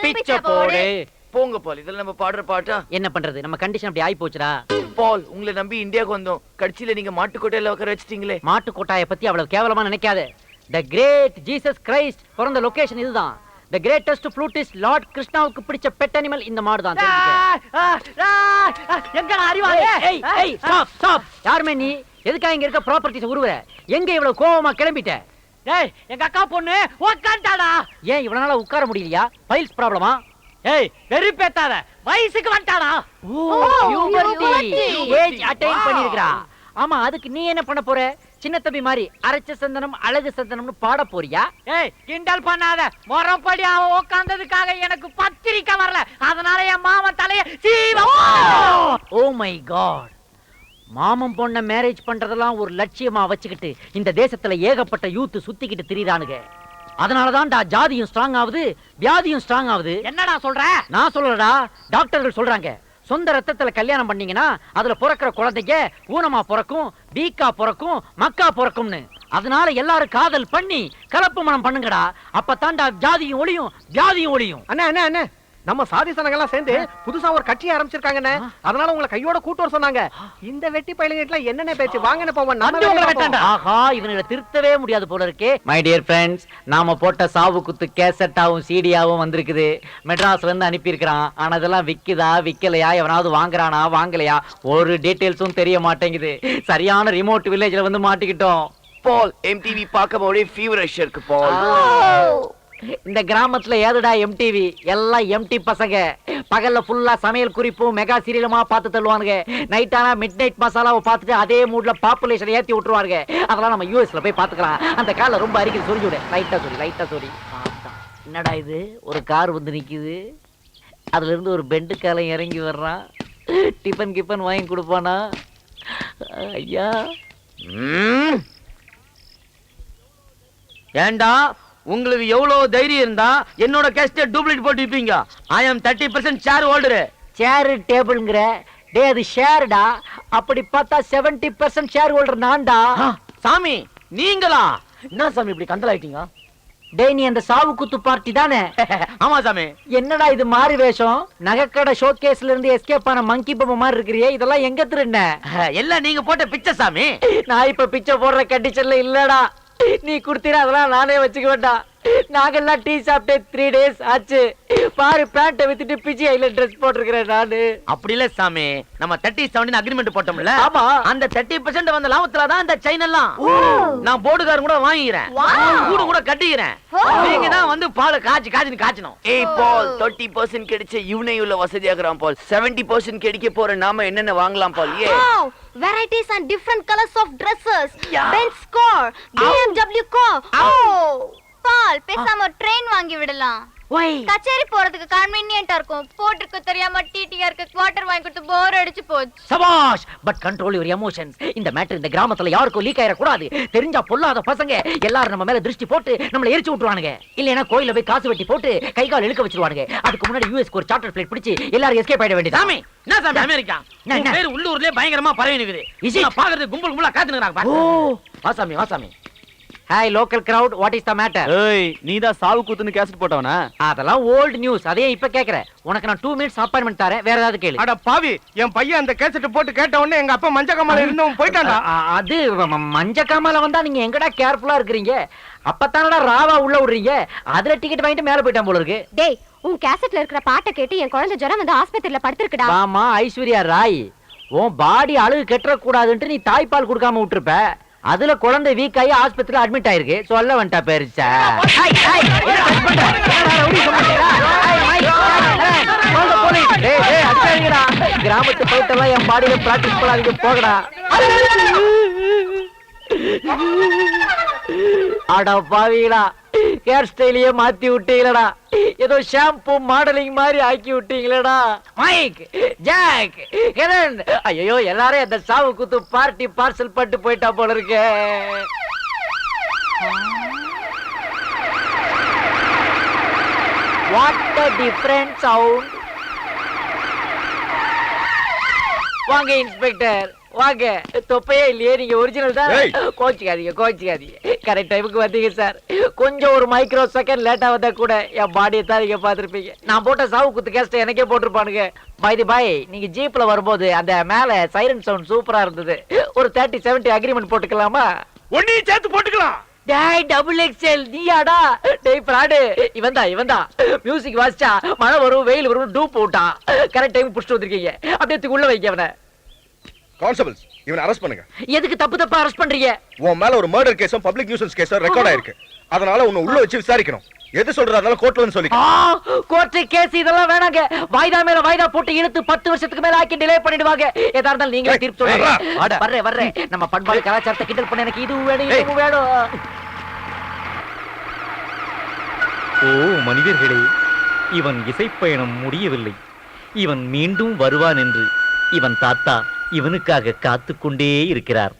பிச்சை போடு.
போங்க பால், இதெல்லாம் நம்ம பாடுற பாட்டா?
என்ன பண்றது, நம்ம கண்டிஷன் அப்படி ஆயி போச்சுடா.
பால், உங்களை நம்பி இந்தியாவுக்கு வந்தோம். கடைசியில நீங்க மாட்டுக்கோட்டையில உட்கார வச்சிட்டீங்களே.
மாட்டுக்கோட்டாயை பத்தி அவ்வளவு கேவலமா நினைக்காத. தி கிரேட் ஜீசஸ் கிரைஸ்ட் பிறந்த லொகேஷன் இதுதான். தி கிரேட்டஸ்ட் ஃப்ளூட்டிஸ்ட் லார்ட் கிருஷ்ணாவுக்கு பிடிச்ச பெட் அனிமல் இந்த மாடு தான்.
எங்கடா அறிவாளே?
ஏய் ஏய், ஸ்டாப் ஸ்டாப். யாருமே நீ? எதுக்காக இங்க இருக்க ப்ராப்பர்ட்டிஸ் உருவுற? எங்க இவ்வளவு கோவமா கிளம்பிட்ட?
ஏய், எங்க அக்கா பொண்ணு உட்கார்ந்தாடா.
ஏன் இவ்வளவு நாளா உட்கார முடியலையா? ஃபைல்ஸ் ப்ராப்ளமா?
ஏய், வெறுப்பேத்தாத. வயசுக்கு வந்துட்டாடா.
ஏஜ் அட்டைன் பண்ணிருக்கா. ஆமா, அதுக்கு நீ என்ன பண்ண போற? சின்ன தம்பி மாதிரி அரைச்ச சந்தனம் அழகு சந்தனம்னு பாட போறியா?
ஏய், கிண்டல் பண்ணாத. மொறப்படி அவ உட்கார்ந்ததுக்காக எனக்கு பத்திரிக்கை வரல. அதனால என் மாமன் தலைய சீவ.
Oh my God. மாமன் பொண்ண மேரேஜ் பண்றதெல்லாம் ஒரு லட்சியமா வச்சுக்கிட்டு இந்த தேசத்துல ஏகப்பட்ட யூத் சுத்திக்கிட்டு திரியுறானுங்க. அதனாலதான்டா ஜாதியும் ஸ்ட்ராங் ஆகுது, வியாதியும் ஸ்ட்ராங் ஆகுது.
என்னடா சொல்ற?
நான் சொல்லலடா, டாக்டர்கள் சொல்றாங்க. சொந்த ரத்தத்துல கல்யாணம் பண்ணீங்கன்னா அதுல பிறக்கிற குழந்தைங்க ஊனமா பிறக்கும், வீக்கா பிறக்கும், மக்கா பிறக்கும்னு. அதனால எல்லாரும் காதல் பண்ணி கலப்பு மனம் பண்ணுங்கடா. அப்பதான்டா ஜாதியும் ஒளியும் வியாதியும் ஒளியும்.
அண்ணா அண்ணா அண்ணா, நம்ம சாதி சனங்கள்லாம் சேர்ந்து புதுசா ஒரு கட்சி ஆரம்பிச்சிருக்காங்கண்ணே. அதனால உங்களை கையோட கூட்டு வர சொன்னாங்க. இந்த வெட்டி பயிலுங்கிட்ட என்னென்ன பேச்சு? வாங்கன்னு போவோம்.
ஆஹா, இவங்களை திருத்தவே முடியாது போல இருக்கே. மை டியர் ஃப்ரெண்ட்ஸ், நாம போட்ட சாவு குத்து கேசட்டாவும் சிடியாவும் வந்திருக்குது. மெட்ராஸ்ல இருந்து அனுப்பி இருக்கிறான். ஆனா இதெல்லாம் விக்குதா விக்கலையா, எவனாவது வாங்குறானா வாங்கலையா, ஒரு டீடைல்ஸும் தெரிய மாட்டேங்குது. சரியான ரிமோட் வில்லேஜ்ல வந்து மாட்டிக்கிட்டோம்.
பால், எம்டிவி பார்க்க ஒரே ஃபீவரிஷ் இருக்கு பால்.
இந்த கிராமத்துல ஏதுடா எம்டிவி? எல்லாம் எம்டி பசங்க. பகல்ல ஃபுல்லா சமையல் குறிப்பும் மெகா சீரியலுமா பார்த்து தள்ளுவானுங்க. நைட் ஆனா மிட் நைட் மசாலாவை பார்த்துட்டு அதே மூட்ல பாப்புலேஷன் ஏத்தி விட்டுருவாங்க. அதெல்லாம் நம்ம யூஎஸ்ல போய் பாத்துக்கலாம். அந்த கால ரொம்ப அரிக்குது, சொல்லி விடு. லைட்டா சொல்லி லைட்டா சொல்லி. என்னடா இது, ஒரு கார் வந்து நிக்குது. அதுல இருந்து ஒரு பெண்டு காலம் இறங்கி வர்றான். டிஃபன் கிஃபன் வாங்கி கொடுப்பானா? ஐயா,
ஏண்டா உங்களுக்கு எவ்வளவு தைரியம் இருந்தா என்னோட கேஸ்ட டூப்ளிகேட் போட்டு விப்பீங்க? ஐ அம் 30% ஷேர் ஹோல்டர்.
சேர் டேபிள்ங்கற? டேய், அது ஷேர்டா. அப்படி பார்த்தா 70% ஷேர் ஹோல்டர் நான்டா.
சாமி, நீங்களா? என்ன சாமி இப்படி கந்தல் ஆயிட்டீங்க?
டேய் நீ அந்த சாவு குத்து பார்ட்டி தானே?
ஆமா சாமி.
என்னடா இது மாறி வேஷம்? நகைக்கடை ஷோகேஸ்ல இருந்து எஸ்கேப் ஆன மங்கி பொம்மை மாதிரி இருக்கிறியே, இதெல்லாம் எங்க திருண்ண?
எல்லாம் நீங்க போட்ட பிச்சை சாமி.
நான் இப்ப பிச்சை போடுற கண்டிஷன்ல இல்லடா. நீ குடுத்தீர அதெல்லாம் நானே வச்சுக்க வேண்டாம். நாங்கெல்லாம் டீ சாப்பிட்டே 3 days ஆச்சு. பாரு பேண்ட்டை வித்துட்டு பிஜி ஐல ட்ரெஸ் போட்டிருக்கிறேன் நானு.
அப்படி இல்ல சாமி, நம்ம 30-70 அக்ரிமெண்ட் போட்டோம்ல,
ஆமா.
அந்த 30% வந்த லாபத்துல தான் அந்த செயின் எல்லாம் நான் போர்டுகாரன் கூட வாங்கிக்கிறேன், கூட கூட கட்டிக்கிறேன். நீங்க தான் வந்து பால் காய்ச்சணும்.
ஏய் பால், 30% கிடைச்ச இவனே இவ்வளவு வசதியாகிறான் பால். 70% கிடைக்க போற நாம என்னென்ன வாங்கலாம் பால்? ஏ
varieties and different colors of dresses. Benz car, BMW car. பால் பேசாம ட்ரெயின் வாங்கி விடலாம். கச்சேரி போறதுக்கு கன்வீனியன்ட்டா இருக்கும். போட்டுக்கு தெரியாம டிடிஆருக்கு குவார்ட்டர் வாங்கி கொடுத்து போர் அடிச்சு போச்சு.
சபாஷ், பட் கண்ட்ரோல் யுவர் எமோஷன்ஸ். இந்த மேட்டர் இந்த கிராமத்துல யாருக்கும் லீக் ஆயிர கூடாது. தெரிஞ்சா பொல்லாத பசங்க எல்லாரும் நம்ம மேல திருஷ்டி போட்டு நம்மள எரிச்சு விட்டுருவானுங்க. இல்லனா கோயில்ல போய் காசு வெட்டி போட்டு கை கால் இழுக்க வச்சிருவானுங்க. அதுக்கு முன்னாடி யுஎஸ்க்கு ஒரு சார்ட்டர் ஃளைட் பிடிச்சு எல்லாரும் எஸ்கேப் ஆயிட வேண்டியது.
சாமி, என்ன சாமி அமெரிக்கா? உன் பேர் உள்ளூர்லயே பயங்கரமா பரவி நிக்குது. நான் பாக்குறது கும்பலா காத்துறாங்க பாரு.
ஓ வாசாமி. Hi local crowd, what is the matter?
ஏய் நீதான் சாவு குத்துன்னு கேசட் போட்டவனா?
அதெல்லாம் ஓல்ட் நியூஸ். அதே இப்ப கேக்குறேன். உனக்கு நான் 2 minutes அப்பாயின்மென்ட் தரேன். வேற ஏதாவது கேளு.
அட பாவி, என் பையன் அந்த கேசட் போட்டு கேட்ட உடனே எங்க அப்பா மஞ்ச கமால இருந்தவன் போயிட்டான்டா.
அது மஞ்ச காமால வந்தா நீங்க எங்கடா கேர்ஃபுல்லா இருக்கறீங்க? அப்பதானடா ராவா உள்ள விடுறீங்க. அதுல டிக்கெட் வாங்கிட்டு மேல போய்ட்டான் போல இருக்கு.
டேய், உன் கேசட்ல இருக்கிற பாட்டை கேட்டு என் குழந்தை ஜுரம் வந்து ஆஸ்பத்திரியில படுத்துருக்குடா.
ஆமா ஐஸ்வர்யா ராய், உன் பாடி அழுகு கெட்டற கூடாதுன்னு நீ தாய்ப்பால் கொடுக்காம விட்டுருப்ப. அதுல குழந்தை வீக் ஆகி ஆஸ்பத்திரியில அட்மிட் ஆயிருக்கு. சொல்ல வந்துட்டா பெருசா. கிராமத்து போயிட்டெல்லாம் என் பாடியில பிராக்டிஸ் பண்ணாதீங்க, போகடா. அட பாவீடா, ஹேர் ஸ்டைலையே மாத்தி விட்டீங்களடா. ஏதோ ஷாம்பு மாடலிங் மாதிரி ஆக்கி விட்டீங்களடா. மைக், ஜாக், ஹெரன், ஐயோ எல்லாரும் அந்த சாவு குத்து பார்ட்டி பார்சல் பட்டு போயிட்டா போல இருக்கு. What a different sound. வாங்க இன்ஸ்பெக்டர் வாங்க. தொப்பையே இல்லையே, நீங்க ஒரிஜினல் தான். கோச்சிக்காதீங்க. கரெக்ட் டைமுக்கு வந்தீங்க சார். கொஞ்சம் ஒரு மைக்ரோ செகண்ட் லேட்டா வந்தா கூட என் பாடியை தான் நீங்க பாத்துருப்பீங்க. நான் போட்ட சாவு குத்து கேஸ்ட் எனக்கே போட்டிருப்பானுங்க. பை தி பை, நீங்க ஜீப்ல வரும்போது அந்த மேல சைரன் சவுண்ட் சூப்பரா இருந்தது. ஒரு 30-70 அக்ரிமெண்ட் போட்டுக்கலாமா?
ஒன்னையும் சேர்த்து போட்டுக்கலாம்.
டேய் டபுள் எக்ஸ்எல் நீயாடா? டேய் பிராடு, இவன்தான் மியூசிக் வாசிச்சா மழை வரும் வெயில் வரும் டூப் போட்டான். கரெக்ட் டைம் புடிச்சிட்டு வந்திருக்கீங்க. அப்படியே உள்ள வைக்க அவனை.
கான்ஸ்டபிள்ஸ், இவனை அரெஸ்ட் பண்ணுங்க.
எதுக்கு தப்பா அரெஸ்ட் பண்றீங்க?
உன் மேல ஒரு மர்டர் கேஸும் பப்ளிக் நியூசன்ஸ் கேஸும் ரெக்கார்ட் ஆயிருக்கு. அதனால உன்னை உள்ள வச்சு விசாரிக்கணும். எது சொல்றதால கோர்ட்ல வந்து சொல்லிக்க.
கோர்ட் கேஸ் இதெல்லாம் வேணாங்க. வாய்தா மேல வாய்தா போட்டு இழுத்து 10 வருஷத்துக்கு மேல ஆக்கி டிலே பண்ணிடுவாங்க. ஏதா இருந்தாலும் நீங்களே தீர்ப்பு சொல்லுங்க. வர்றேன். நம்ம பண்பாடு கலாச்சாரத்தை கிண்டல் பண்ண எனக்கு இது வேணும்.
ஓ மனிதர்களே, இவன் இசைப்பயணம் முடியவில்லை. இவன் மீண்டும் வருவான் என்று இவன் தாத்தா இவனுக்காக காத்துக்கொண்டே இருக்கிறார்.